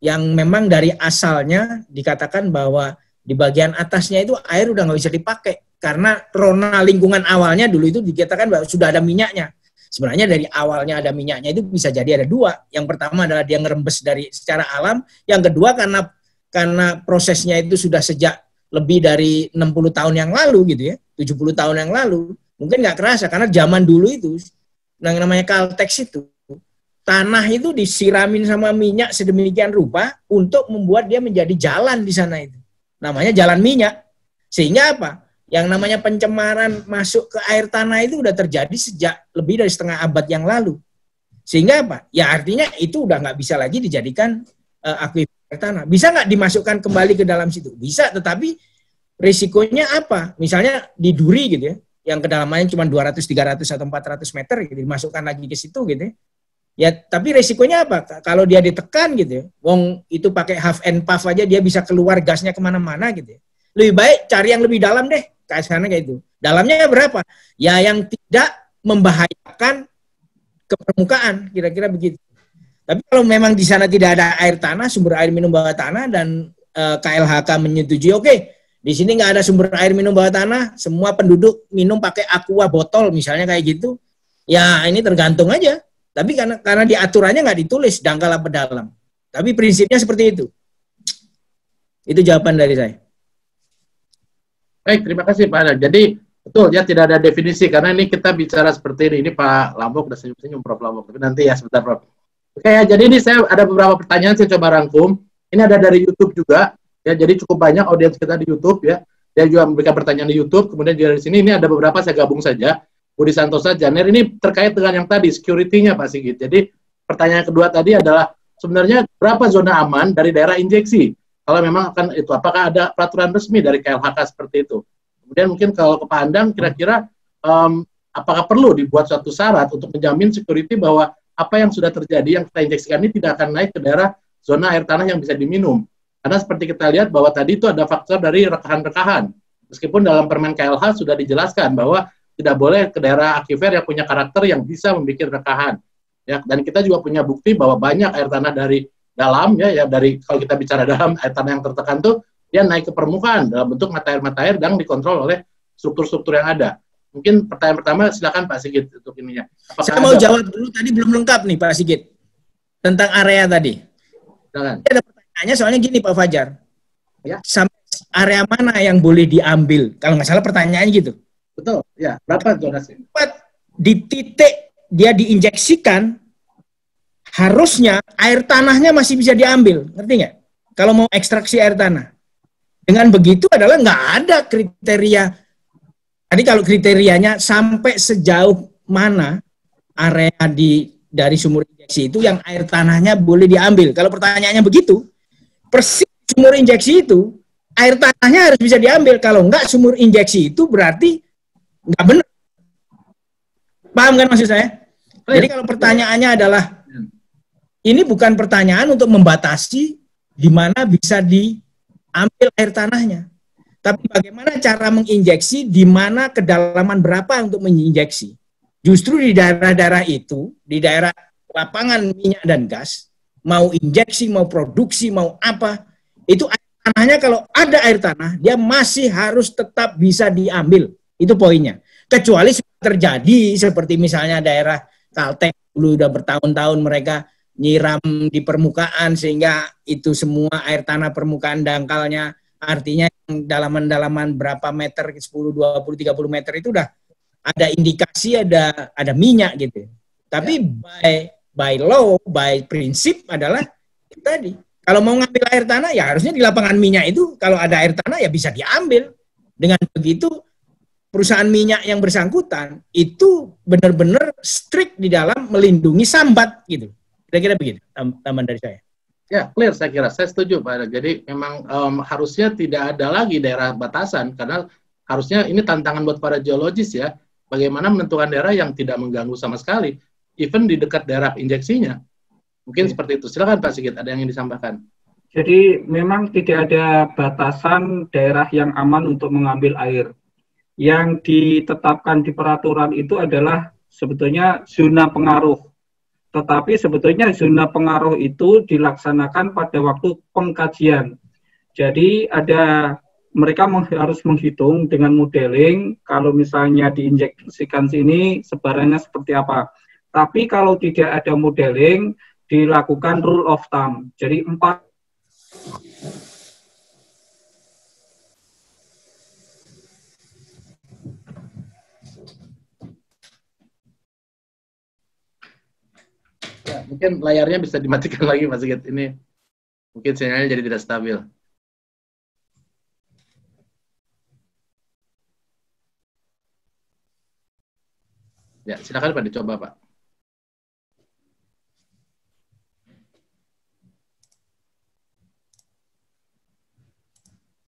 yang memang dari asalnya dikatakan bahwa di bagian atasnya itu air udah nggak bisa dipakai. Karena rona lingkungan awalnya dulu itu dikatakan bahwa sudah ada minyaknya. Sebenarnya dari awalnya ada minyaknya itu bisa jadi ada dua. Yang pertama adalah dia ngerembes dari secara alam. Yang kedua karena prosesnya itu sudah sejak lebih dari 60 tahun yang lalu gitu ya. 70 tahun yang lalu. Mungkin nggak kerasa karena zaman dulu itu yang namanya Caltex itu. Tanah itu disiramin sama minyak sedemikian rupa untuk membuat dia menjadi jalan di sana itu. Namanya jalan minyak. Sehingga apa? Yang namanya pencemaran masuk ke air tanah itu udah terjadi sejak lebih dari setengah abad yang lalu. Sehingga apa? Ya artinya itu udah nggak bisa lagi dijadikan akuifer air tanah. Bisa nggak dimasukkan kembali ke dalam situ? Bisa, tetapi risikonya apa? Misalnya di Duri gitu ya, yang kedalamannya cuma 200, 300 atau 400 meter gitu, dimasukkan lagi ke situ gitu ya. Ya, tapi risikonya apa? Kalau dia ditekan gitu ya, wong itu pakai half and puff aja dia bisa keluar gasnya kemana-mana gitu ya. Lebih baik cari yang lebih dalam deh, kayak sana kayak itu. Dalamnya berapa? Ya yang tidak membahayakan ke permukaan, kira-kira begitu. Tapi kalau memang di sana tidak ada air tanah, sumber air minum bawah tanah dan KLHK menyetujui, oke, di sini nggak ada sumber air minum bawah tanah, semua penduduk minum pakai aqua botol misalnya kayak gitu, ya ini tergantung aja. Tapi karena di aturannya nggak ditulis dangkal apa dalam. Tapi prinsipnya seperti itu. Itu jawaban dari saya. Baik, terima kasih Pak Adam. Jadi Betul, ya tidak ada definisi karena ini kita bicara seperti ini. Ini Pak Lambok udah senyum-senyum, Prof. Lambok. Tapi nanti ya sebentar, Prof. Oke ya, jadi ini saya ada beberapa pertanyaan saya coba rangkum. Ini ada dari YouTube juga, ya. Jadi cukup banyak audiens kita di YouTube, ya. Dia juga memberikan pertanyaan di YouTube. Kemudian dari sini ini ada beberapa saya gabung saja. Budi Santosa, Janer, ini terkait dengan yang tadi security-nya Pak Sigit. Jadi pertanyaan kedua tadi adalah sebenarnya berapa zona aman dari daerah injeksi? Kalau memang akan itu, apakah ada peraturan resmi dari KLHK seperti itu? Kemudian mungkin kalau ke Pak Andang, kira-kira apakah perlu dibuat suatu syarat untuk menjamin security bahwa apa yang sudah terjadi, yang kita injeksikan ini tidak akan naik ke daerah zona air tanah yang bisa diminum. Karena seperti kita lihat bahwa tadi itu ada faktor dari rekahan-rekahan. Meskipun dalam Permen KLH sudah dijelaskan bahwa tidak boleh ke daerah akifer yang punya karakter yang bisa membuat rekahan. Ya, dan kita juga punya bukti bahwa banyak air tanah dari dalam, ya dari kalau kita bicara dalam air tanah yang tertekan tuh, dia naik ke permukaan dalam bentuk mata air yang dikontrol oleh struktur-struktur yang ada. Mungkin pertanyaan pertama silakan Pak Sigit untuk ininya. Saya mau jawab dulu, tadi belum lengkap nih Pak Sigit tentang area tadi. Silakan. Ada pertanyaannya soalnya gini Pak Fajar. Ya. Sampai area mana yang boleh diambil? Kalau nggak salah pertanyaannya gitu. Betul. Ya. Berapa zonasi? Di titik dia diinjeksikan, harusnya air tanahnya masih bisa diambil. Ngerti nggak? Kalau mau ekstraksi air tanah. Dengan begitu adalah nggak ada kriteria. Tadi kalau kriterianya sampai sejauh mana area dari sumur injeksi itu yang air tanahnya boleh diambil. Kalau pertanyaannya begitu, persis sumur injeksi itu air tanahnya harus bisa diambil. Kalau nggak sumur injeksi itu berarti nggak benar. Paham kan maksud saya? Jadi kalau pertanyaannya adalah ini bukan pertanyaan untuk membatasi di mana bisa diambil air tanahnya. Tapi bagaimana cara menginjeksi, di mana kedalaman berapa untuk menginjeksi. Justru di daerah-daerah itu, di daerah lapangan minyak dan gas, mau injeksi, mau produksi, mau apa, itu air tanahnya kalau ada air tanah, dia masih harus tetap bisa diambil. Itu poinnya. Kecuali terjadi seperti misalnya daerah Kalteng, dulu udah bertahun-tahun mereka nyiram di permukaan sehingga itu semua air tanah permukaan dangkalnya, artinya dalaman-dalaman berapa meter, 10, 20, 30 meter itu udah ada indikasi ada minyak gitu. Tapi by law, by prinsip adalah tadi. Kalau mau ngambil air tanah ya harusnya di lapangan minyak itu kalau ada air tanah ya bisa diambil. Dengan begitu perusahaan minyak yang bersangkutan itu benar-benar strict di dalam melindungi sambat gitu. Kira-kira begitu tambahan dari saya. Ya, clear saya kira. Saya setuju Pak. Jadi memang harusnya tidak ada lagi daerah batasan karena harusnya ini tantangan buat para geologis ya. Bagaimana menentukan daerah yang tidak mengganggu sama sekali, even di dekat daerah injeksinya. Mungkin seperti itu. Silakan Pak Sigit, ada yang ingin disampaikan. Jadi memang tidak ada batasan daerah yang aman untuk mengambil air. Yang ditetapkan di peraturan itu adalah sebetulnya zona pengaruh. Tetapi sebetulnya zona pengaruh itu dilaksanakan pada waktu pengkajian. Jadi mereka harus menghitung dengan modeling kalau misalnya diinjeksikan sini sebarannya seperti apa. Tapi kalau tidak ada modeling dilakukan rule of thumb. Jadi 4 Ya, mungkin layarnya bisa dimatikan lagi Mas Sigit. Ini mungkin sinyalnya jadi tidak stabil. Ya, silakan Pak dicoba Pak.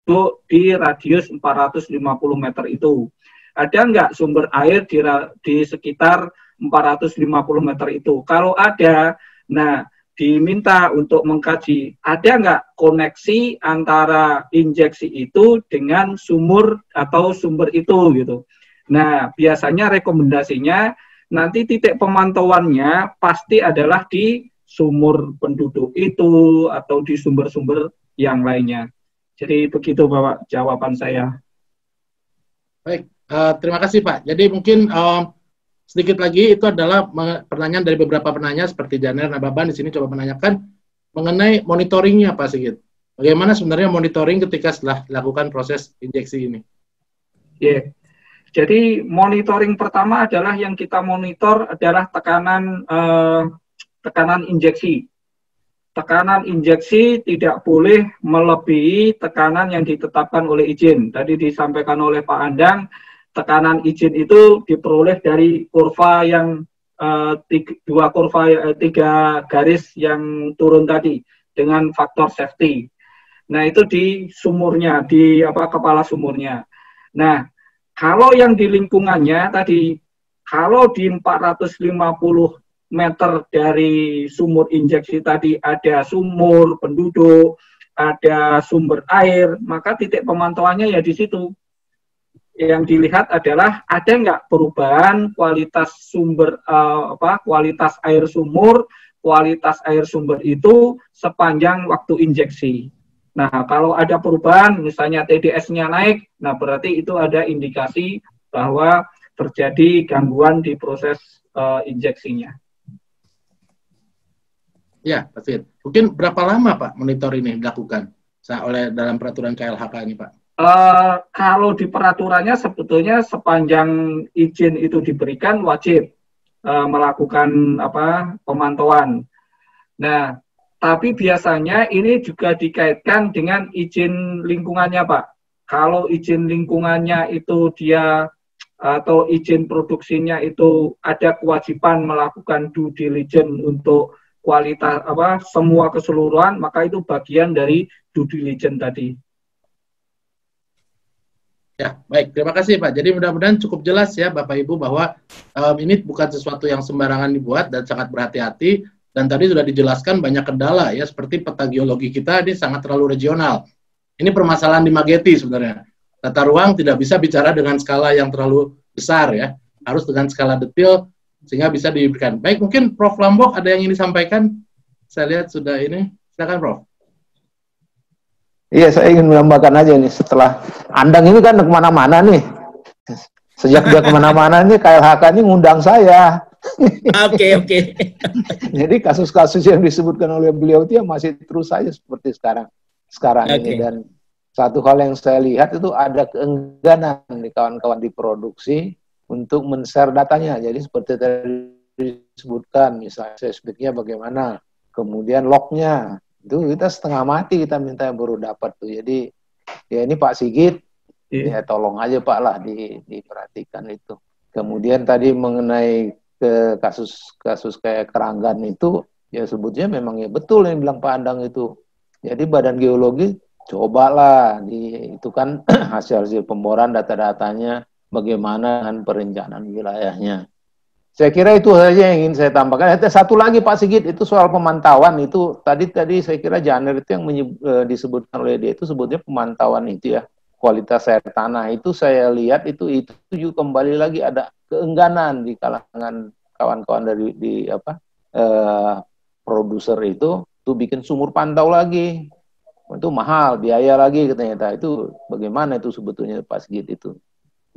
Itu di radius 450 meter itu. Ada nggak sumber air di sekitar 450 meter itu? Kalau ada, nah diminta untuk mengkaji, ada nggak koneksi antara injeksi itu dengan sumur atau sumber itu gitu. Nah, biasanya rekomendasinya nanti titik pemantauannya pasti adalah di sumur penduduk itu atau di sumber-sumber yang lainnya. Jadi begitu Bapak jawaban saya. Baik, terima kasih Pak. Jadi mungkin sedikit lagi itu adalah pertanyaan dari beberapa penanya seperti Janer Nababan di sini coba menanyakan mengenai monitoringnya Pak Sigit. Bagaimana sebenarnya monitoring ketika setelah dilakukan proses injeksi ini? Yeah. Jadi monitoring pertama adalah yang kita monitor adalah tekanan injeksi. Tekanan injeksi tidak boleh melebihi tekanan yang ditetapkan oleh izin. Tadi disampaikan oleh Pak Andang, tekanan izin itu diperoleh dari kurva yang tiga garis yang turun tadi dengan faktor safety. Nah, itu di sumurnya, di kepala sumurnya. Nah, kalau yang di lingkungannya tadi, kalau di 450 meter dari sumur injeksi tadi ada sumur, penduduk, ada sumber air, maka titik pemantauannya ya di situ. Yang dilihat adalah ada nggak perubahan kualitas sumber kualitas air sumber itu sepanjang waktu injeksi. Nah, kalau ada perubahan, misalnya TDS-nya naik, nah berarti itu ada indikasi bahwa terjadi gangguan di proses injeksinya. Ya, Pak Sigit. Mungkin berapa lama Pak monitor ini dilakukan oleh dalam peraturan KLHK ini Pak? Kalau di peraturannya sebetulnya sepanjang izin itu diberikan wajib melakukan pemantauan. Nah, tapi biasanya ini juga dikaitkan dengan izin lingkungannya Pak. Kalau izin lingkungannya itu dia atau izin produksinya itu ada kewajiban melakukan due diligence untuk kualitas semua keseluruhan, maka itu bagian dari due diligence tadi. Ya, baik. Terima kasih Pak. Jadi mudah-mudahan cukup jelas ya Bapak Ibu bahwa ini bukan sesuatu yang sembarangan dibuat dan sangat berhati-hati. Dan tadi sudah dijelaskan banyak kendala ya, seperti peta geologi kita ini sangat terlalu regional. Ini permasalahan di Mageti sebenarnya. Tata ruang tidak bisa bicara dengan skala yang terlalu besar ya, harus dengan skala detail sehingga bisa diberikan. Baik, mungkin Prof. Lambok ada yang ingin disampaikan? Saya lihat sudah ini. Silakan Prof. Iya, saya ingin menambahkan aja nih, setelah Andang ini kan kemana-mana nih. Sejak dia kemana-mana nih, KLHK ini ngundang saya. Oke. Jadi kasus-kasus yang disebutkan oleh beliau itu masih terus saja seperti sekarang ini. Dan satu hal yang saya lihat itu ada keengganan di kawan-kawan di produksi untuk men-share datanya. Jadi seperti tadi disebutkan, misalnya seismiknya bagaimana, kemudian lognya, itu kita setengah mati kita minta yang baru dapat tuh. Jadi ya ini Pak Sigit, ya tolong aja Pak lah diperhatikan itu. Kemudian tadi mengenai ke kasus kayak Keranggan itu, ya sebutnya memang ya betul yang bilang Pak Andang itu. Jadi Badan Geologi cobalah itu kan hasil pemboran data-datanya bagaimana dengan perencanaan wilayahnya. Saya kira itu saja yang ingin saya tambahkan. Satu lagi Pak Sigit, itu soal pemantauan itu tadi saya kira Janer itu yang disebutkan oleh dia itu sebutnya pemantauan itu ya, kualitas air tanah itu saya lihat itu juga kembali lagi ada keengganan di kalangan kawan-kawan dari produser itu bikin sumur pantau lagi. Itu mahal, biaya lagi katanya. Itu bagaimana itu sebetulnya Pak Sigit itu?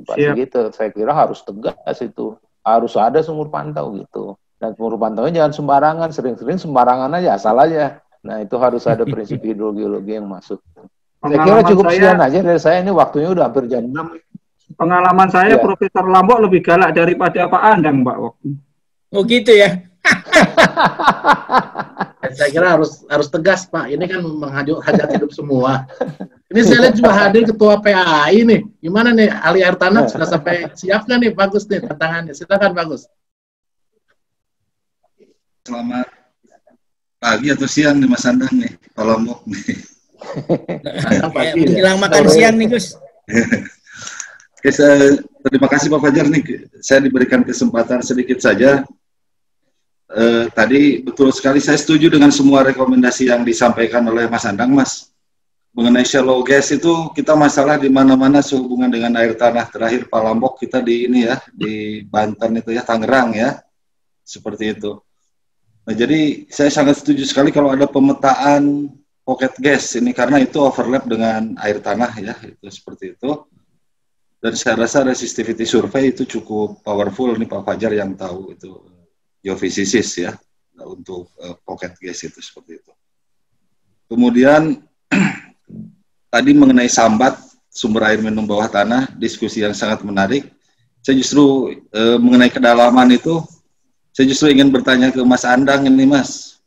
Pak Sigit saya kira harus tegas itu. Harus ada sumur pantau gitu. Dan sumur pantaunya jangan sembarangan, sering-sering sembarangan aja, asal aja. Nah, itu harus ada prinsip hidrogeologi yang masuk. Saya kira cukup sekian aja dari saya, ini waktunya udah hampir jam 6. Pengalaman saya Profesor Lambok lebih galak daripada Pak Andang, Pak. Oh gitu ya. Saya kira harus tegas Pak. Ini kan menghajat hidup semua. Ini saya lihat juga hadir Ketua PAI nih. Gimana nih, ahli air tanah sudah sampai siap nggak nih? Bagus nih tantangannya. Silakan Bagus. Selamat pagi atau siang nih Mas Andang nih, Pak Lombok nih. Menjelang makan siang nih Gus. Oke, terima kasih Pak Fajar nih. Saya diberikan kesempatan sedikit saja. Tadi betul sekali, saya setuju dengan semua rekomendasi yang disampaikan oleh Mas Andang, Mas. Mengenai shallow gas itu kita masalah di mana-mana sehubungan dengan air tanah. Terakhir Pak Lambok kita di ini ya, di Banten itu ya, Tangerang ya, seperti itu. Nah, jadi saya sangat setuju sekali kalau ada pemetaan pocket gas ini karena itu overlap dengan air tanah ya, itu seperti itu. Dan saya rasa resistivity survey itu cukup powerful nih Pak Fajar yang tahu itu geofisicist ya untuk pocket gas itu seperti itu. Kemudian tadi mengenai sambat sumber air minum bawah tanah, diskusi yang sangat menarik. Saya justru mengenai kedalaman itu, saya justru ingin bertanya ke Mas Andang ini, Mas.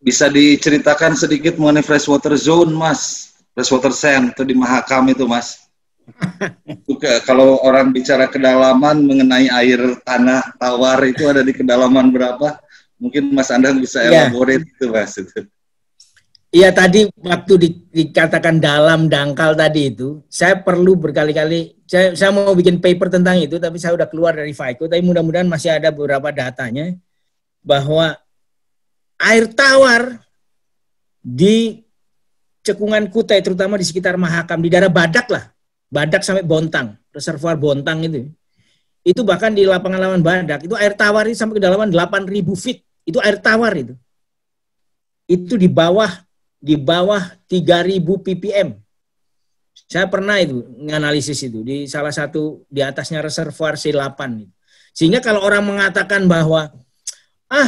Bisa diceritakan sedikit mengenai freshwater zone, Mas? Freshwater sand itu di Mahakam itu, Mas. Kalau orang bicara kedalaman mengenai air tanah tawar itu ada di kedalaman berapa? Mungkin Mas Andang bisa elaborate itu, Mas. Iya, tadi waktu dikatakan dalam dangkal tadi itu, saya perlu berkali-kali, saya mau bikin paper tentang itu, tapi saya udah keluar dari FICO, tapi mudah-mudahan masih ada beberapa datanya, bahwa air tawar di cekungan Kutai, terutama di sekitar Mahakam, di daerah Badak lah, Badak sampai Bontang, reservoir Bontang itu bahkan di lapangan Badak, itu air tawar ini sampai kedalaman 8.000 feet, itu air tawar itu di bawah 3.000 ppm. Saya pernah itu menganalisis itu di salah satu di atasnya reservoir C8 itu. Sehingga kalau orang mengatakan bahwa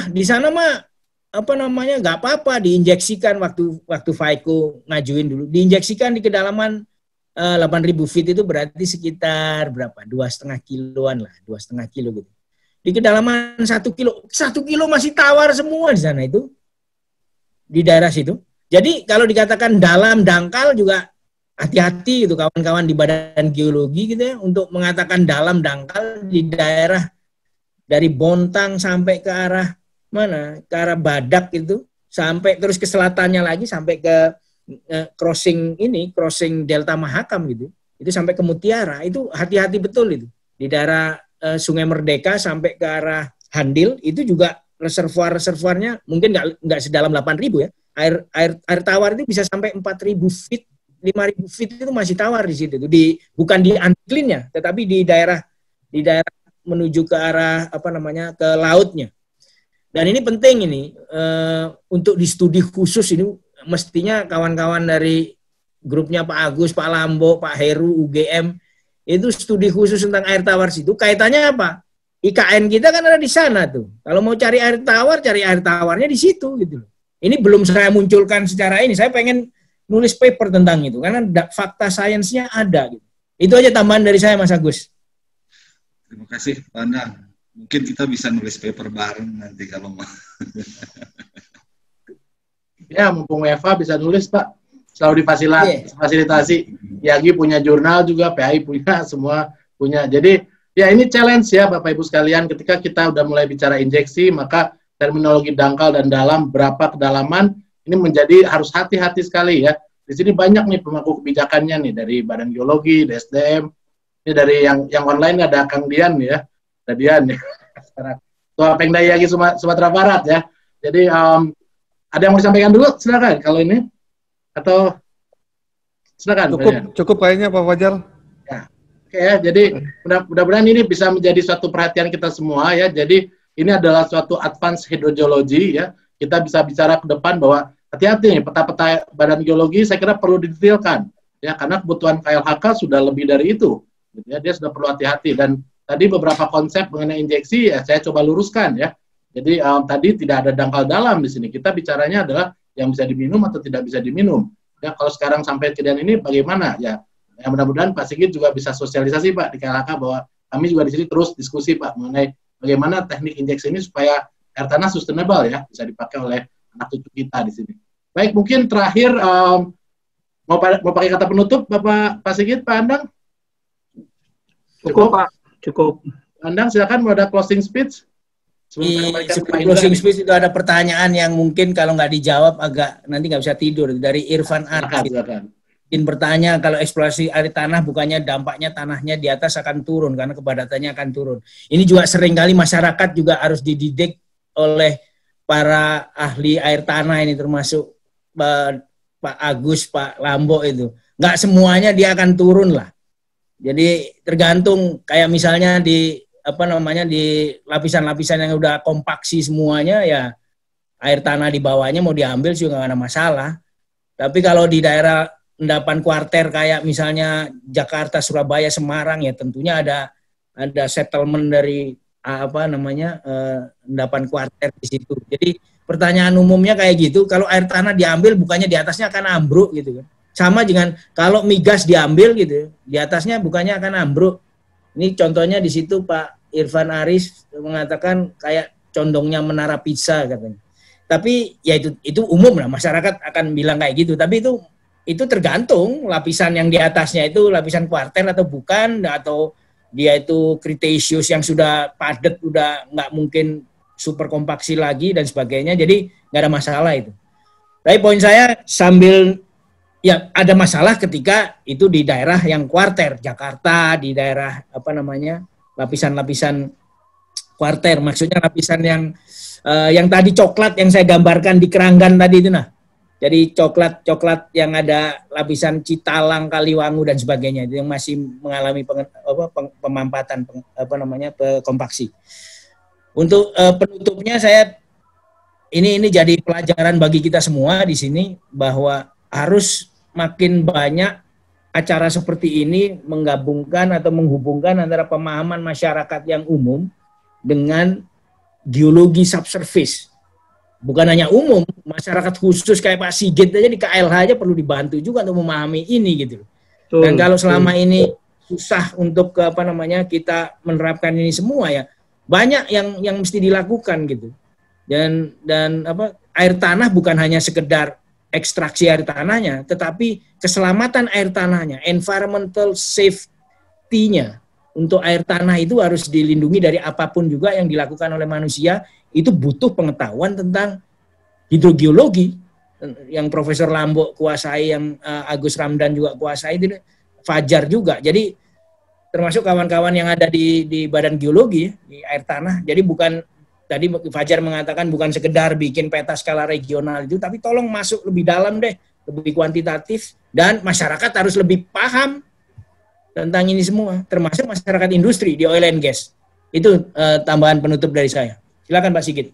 di sana mah nggak apa-apa diinjeksikan waktu FICO ngajuin dulu, diinjeksikan di kedalaman 8.000 feet itu berarti sekitar berapa? 2,5 kiloan lah, 2,5 kilo gitu. Di kedalaman 1 kilo masih tawar semua di sana itu, di daerah situ. Jadi kalau dikatakan dalam dangkal juga hati-hati gitu kawan-kawan di Badan Geologi gitu ya, untuk mengatakan dalam dangkal di daerah dari Bontang sampai ke arah mana? Ke arah Badak itu, sampai terus ke selatannya lagi sampai ke crossing Delta Mahakam gitu. Itu sampai ke Mutiara, itu hati-hati betul itu. Di daerah Sungai Merdeka sampai ke arah Handil itu juga reservoirnya mungkin nggak sedalam 8.000 ya. Air tawar itu bisa sampai 4.000 feet, 5.000 feet itu masih tawar di situ. Bukan di antiklinnya, tetapi di daerah menuju ke arah ke lautnya. Dan ini penting ini untuk di studi khusus ini, mestinya kawan-kawan dari grupnya Pak Agus, Pak Lambo, Pak Heru, UGM itu studi khusus tentang air tawar situ. Kaitannya apa? IKN kita kan ada di sana tuh. Kalau mau cari air tawarnya di situ gitu loh. Ini belum saya munculkan secara ini. Saya pengen nulis paper tentang itu karena fakta sainsnya ada gitu. Itu aja tambahan dari saya, Mas Agus. Terima kasih, Pak Andang. Mungkin kita bisa nulis paper bareng nanti kalau mau. Ya, mumpung Eva bisa nulis, Pak. Selalu difasilitasi. Yagi punya jurnal juga, PAI punya, semua punya. Jadi, ya ini challenge ya Bapak Ibu sekalian. Ketika kita udah mulai bicara injeksi, maka terminologi dangkal dan dalam, berapa kedalaman, ini menjadi harus hati-hati sekali ya. Di sini banyak nih pemangku kebijakannya nih, dari Badan Geologi, DSDM, ini dari yang online ada Kang Dian ya, ada Dian ya, Ketua Pemda Yagi Sumatera Barat ya. Jadi ada yang mau disampaikan dulu, silakan kalau ini, atau silakan. Cukup kayaknya Pak Fajar. Ya. Oke ya, jadi mudah-mudahan ini bisa menjadi suatu perhatian kita semua ya. Jadi ini adalah suatu advance hydrogeology ya. Kita bisa bicara ke depan bahwa hati-hati nih peta-peta Badan Geologi saya kira perlu didetailkan ya, karena kebutuhan KLHK sudah lebih dari itu. Gitu ya, dia sudah perlu hati-hati. Dan tadi beberapa konsep mengenai injeksi ya saya coba luruskan ya. Jadi tadi tidak ada dangkal dalam di sini. Kita bicaranya adalah yang bisa diminum atau tidak bisa diminum. Ya kalau sekarang sampai kejadian ini bagaimana ya? Ya mudah-mudahan Pak Sigit juga bisa sosialisasi Pak di KLHK bahwa kami juga di sini terus diskusi Pak mengenai bagaimana teknik injeksi ini supaya air tanah sustainable ya, bisa dipakai oleh anak cucu kita di sini. Baik, mungkin terakhir mau pakai kata penutup Pak Sigit, Pak Andang? Cukup Pak, cukup. Andang silakan mau ada closing speech. Sebelum closing speech itu ada pertanyaan yang mungkin kalau nggak dijawab agak nanti nggak bisa tidur, dari Irfan Arif. Mungkin bertanya, kalau eksplorasi air tanah bukannya dampaknya tanahnya di atas akan turun karena kepadatannya akan turun. Ini juga seringkali masyarakat juga harus dididik oleh para ahli air tanah ini, termasuk Pak Agus, Pak Lambo itu. Nggak semuanya dia akan turun lah. Jadi tergantung, kayak misalnya di di lapisan-lapisan yang udah kompaksi semuanya ya, air tanah di bawahnya mau diambil juga nggak ada masalah. Tapi kalau di daerah endapan kuarter kayak misalnya Jakarta, Surabaya, Semarang ya tentunya ada settlement dari endapan kuarter di situ. Jadi pertanyaan umumnya kayak gitu, kalau air tanah diambil bukannya di atasnya akan ambruk gitu kan. Sama dengan kalau migas diambil gitu, di atasnya bukannya akan ambruk. Ini contohnya di situ Pak Irfan Aris mengatakan kayak condongnya menara pizza katanya. Tapi ya itu umum lah, masyarakat akan bilang kayak gitu. Tapi itu tergantung lapisan yang di atasnya itu lapisan kuarter atau bukan, atau dia itu Cretaceous yang sudah padat, udah nggak mungkin super kompaksi lagi dan sebagainya. Jadi nggak ada masalah itu. Tapi poin saya sambil ya ada masalah ketika itu di daerah yang kuarter, Jakarta, di daerah apa namanya lapisan-lapisan kuarter, maksudnya lapisan yang tadi coklat yang saya gambarkan di Keranggan tadi itu nah. Jadi coklat yang ada lapisan Citalang, Kaliwangu dan sebagainya itu yang masih mengalami pemampatan kompaksi. Untuk penutupnya saya ini jadi pelajaran bagi kita semua di sini bahwa harus makin banyak acara seperti ini menggabungkan atau menghubungkan antara pemahaman masyarakat yang umum dengan geologi subsurface. Bukan hanya umum, masyarakat khusus kayak Pak Sigit aja di KLH aja perlu dibantu juga untuk memahami ini gitu. Dan kalau selama ini susah untuk kita menerapkan ini semua ya, banyak yang mesti dilakukan gitu. Dan air tanah bukan hanya sekedar ekstraksi air tanahnya, tetapi keselamatan air tanahnya, environmental safety-nya untuk air tanah itu harus dilindungi dari apapun juga yang dilakukan oleh manusia. Itu butuh pengetahuan tentang hidrogeologi yang Profesor Lambok kuasai, yang Agus Ramdan juga kuasai, itu Fajar juga. Jadi termasuk kawan-kawan yang ada di Badan Geologi di air tanah. Jadi bukan tadi Fajar mengatakan bukan sekedar bikin peta skala regional itu, tapi tolong masuk lebih dalam deh, lebih kuantitatif, dan masyarakat harus lebih paham tentang ini semua, termasuk masyarakat industri di oil and gas. Itu tambahan penutup dari saya. Silakan Pak Sigit.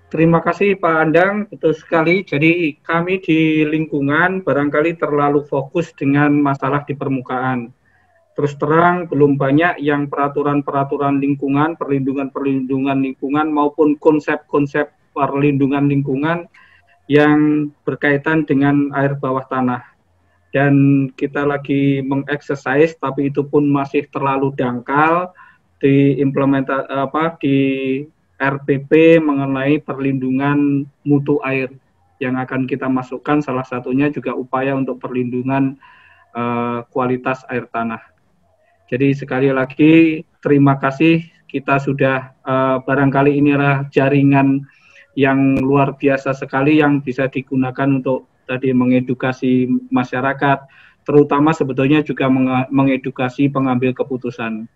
Terima kasih Pak Andang, betul sekali. Jadi kami di lingkungan barangkali terlalu fokus dengan masalah di permukaan. Terus terang belum banyak yang peraturan-peraturan lingkungan, perlindungan lingkungan maupun konsep-konsep perlindungan lingkungan yang berkaitan dengan air bawah tanah. Dan kita lagi mengeksersis, tapi itu pun masih terlalu dangkal di di RPP mengenai perlindungan mutu air yang akan kita masukkan, salah satunya juga upaya untuk perlindungan kualitas air tanah. Jadi sekali lagi terima kasih, kita sudah barangkali inilah jaringan yang luar biasa sekali yang bisa digunakan untuk tadi mengedukasi masyarakat, terutama sebetulnya juga mengedukasi pengambil keputusan.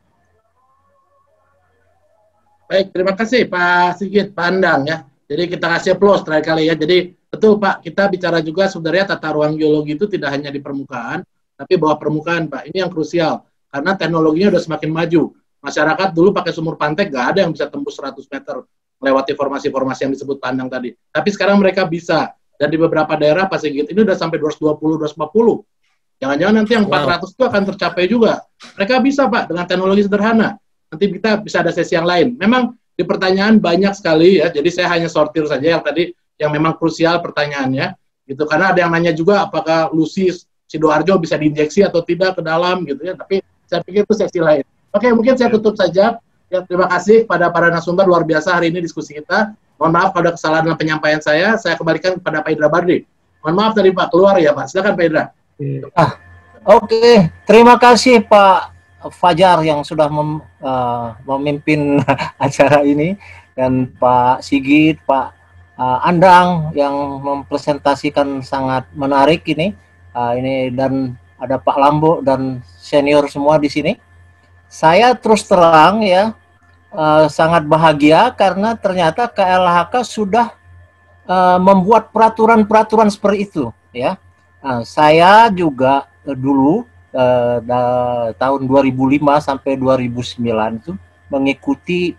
Baik, terima kasih Pak Sigit, Pak Andang ya. Jadi kita kasih applause terakhir kali ya. Jadi betul Pak, kita bicara juga sebenarnya tata ruang geologi itu tidak hanya di permukaan, tapi bawah permukaan Pak. Ini yang krusial, karena teknologinya udah semakin maju. Masyarakat dulu pakai sumur pantek, nggak ada yang bisa tembus 100 meter melewati formasi-formasi yang disebut Pak Andang tadi. Tapi sekarang mereka bisa. Dan di beberapa daerah Pak Sigit, ini udah sampai 220, 240. Jangan-jangan nanti yang 400 itu akan tercapai juga. Mereka bisa Pak, dengan teknologi sederhana. Nanti kita bisa ada sesi yang lain. Memang di pertanyaan banyak sekali ya, jadi saya hanya sortir saja yang tadi yang memang krusial pertanyaannya, gitu. Karena ada yang nanya juga apakah Lucy Sidoarjo bisa diinjeksi atau tidak ke dalam, gitu ya. Tapi saya pikir itu sesi lain. Oke, mungkin saya tutup saja. Ya, terima kasih kepada para narasumber, luar biasa hari ini diskusi kita. Mohon maaf kalau ada kesalahan dalam penyampaian saya kembalikan kepada Pak Idra Badri. Mohon maaf tadi Pak keluar ya Pak. Silakan Pak Idra. Oke, terima kasih Pak Fajar yang sudah memimpin acara ini, dan Pak Sigit, Pak Andang yang mempresentasikan sangat menarik ini, dan ada Pak Lambo dan senior semua di sini. Saya terus terang ya sangat bahagia karena ternyata KLHK sudah membuat peraturan-peraturan seperti itu ya. Saya juga dulu tahun 2005 sampai 2009 itu mengikuti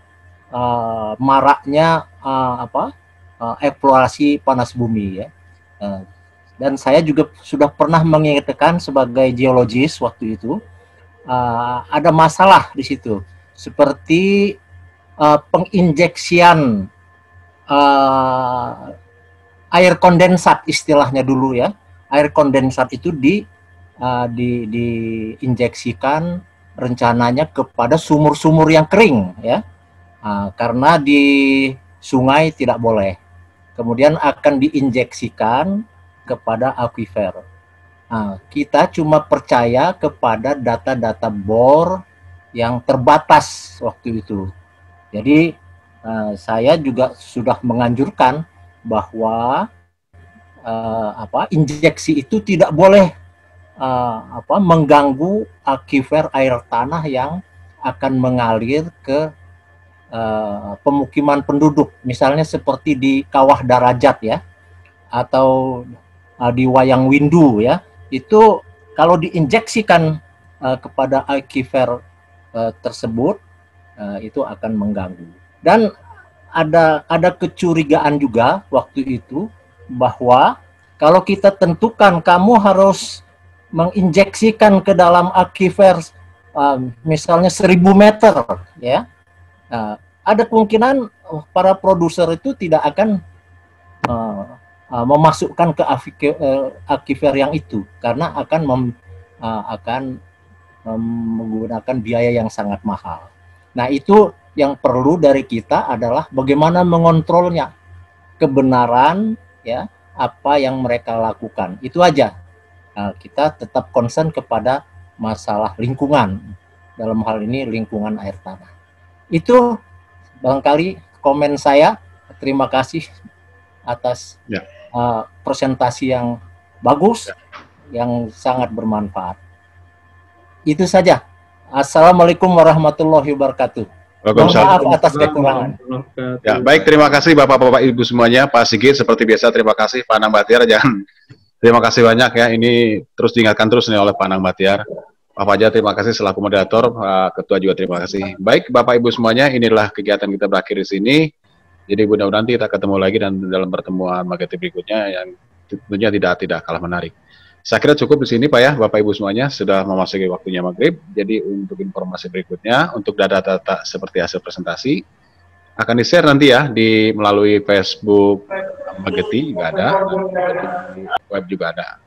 maraknya eksplorasi panas bumi ya. Dan saya juga sudah pernah mengingatkan sebagai geologis waktu itu ada masalah di situ seperti penginjeksian air kondensat istilahnya dulu ya. Air kondensat itu diinjeksikan rencananya kepada sumur-sumur yang kering, ya, karena di sungai tidak boleh. Kemudian akan diinjeksikan kepada akuifer. Kita cuma percaya kepada data-data bor yang terbatas waktu itu. Jadi saya juga sudah menganjurkan bahwa injeksi itu tidak boleh mengganggu akuifer air tanah yang akan mengalir ke pemukiman penduduk, misalnya seperti di Kawah Darajat, ya, atau di Wayang Windu, ya. Itu kalau diinjeksikan kepada akuifer tersebut, itu akan mengganggu. Dan ada kecurigaan juga waktu itu bahwa kalau kita tentukan kamu harus menginjeksikan ke dalam akuifer misalnya 1000 meter, ya, ada kemungkinan para produser itu tidak akan memasukkan ke akuifer yang itu karena akan menggunakan biaya yang sangat mahal. Nah, itu yang perlu dari kita adalah bagaimana mengontrolnya, kebenaran, ya, apa yang mereka lakukan. Itu aja. Kita tetap concern kepada masalah lingkungan, dalam hal ini lingkungan air tanah. Itu barangkali komen saya. Terima kasih atas presentasi yang bagus, yang sangat bermanfaat. Itu saja. Assalamualaikum warahmatullahi wabarakatuh. Mohon maaf atas kekurangan. Ya, baik, terima kasih Bapak-Bapak Ibu semuanya. Pak Sigit, seperti biasa terima kasih. Pak Anang Batiar, terima kasih banyak, ya. Ini terus diingatkan terus nih oleh Pak Anang Batiar. Pak Fajar, terima kasih selaku moderator. Ketua juga terima kasih. Baik, Bapak Ibu semuanya, inilah kegiatan kita berakhir di sini. Jadi mudah-mudahan nanti kita ketemu lagi dan dalam pertemuan Mageti berikutnya yang tentunya tidak kalah menarik. Saya kira cukup di sini, Pak, ya, Bapak Ibu semuanya, sudah memasuki waktunya maghrib. Jadi untuk informasi berikutnya, untuk data-data seperti hasil presentasi, akan di-share nanti, ya, melalui Facebook Mageti juga ada, di web juga ada.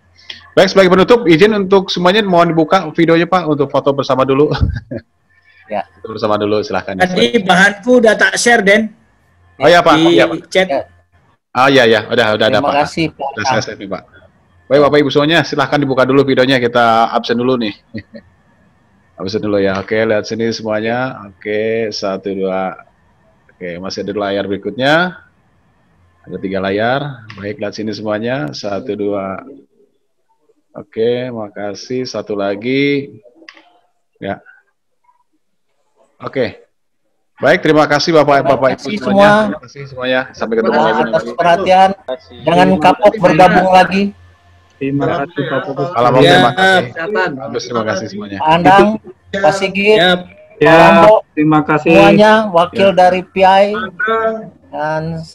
Baik, sebagai penutup, izin untuk semuanya mohon dibuka videonya, Pak, untuk foto bersama dulu. Ya. Foto bersama dulu, silahkan. Tadi bahanku udah tak share, Den. Oh ya, Pak. Di chat. Oh iya, ya, udah ada, Pak. Terima kasih, Pak. Sudah saya save nih, Pak. Baik, Bapak Ibu semuanya, silahkan dibuka dulu videonya, kita absen dulu nih. Absen dulu, ya. Oke, lihat sini semuanya. Oke, 1, 2. Oke, masih ada layar berikutnya. Ada 3 layar. Baik, lihat sini semuanya. 1, 2. Oke, makasih. 1 lagi. Ya. Oke. Baik, terima kasih Bapak Ibu semuanya. Terima kasih semuanya. Sampai ketemu lagi. Atas perhatian. Jangan kapok bergabung lagi. Terima kasih Bapak. Terima kasih. Terima kasih semuanya. Andang, Pak Sigit, Ya, terima kasih semuanya, wakil dari PI dan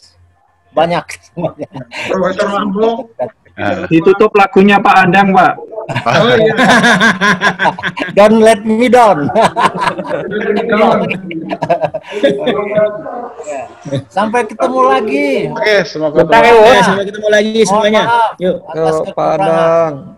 banyak semuanya. Profesor Lambo. Ditutup lagunya Pak Andang, Pak. Oh iya. Don't let me down. Sampai ketemu lagi. Oke, semoga Sampai ketemu lagi semuanya. Yuk. Atas kekurangan.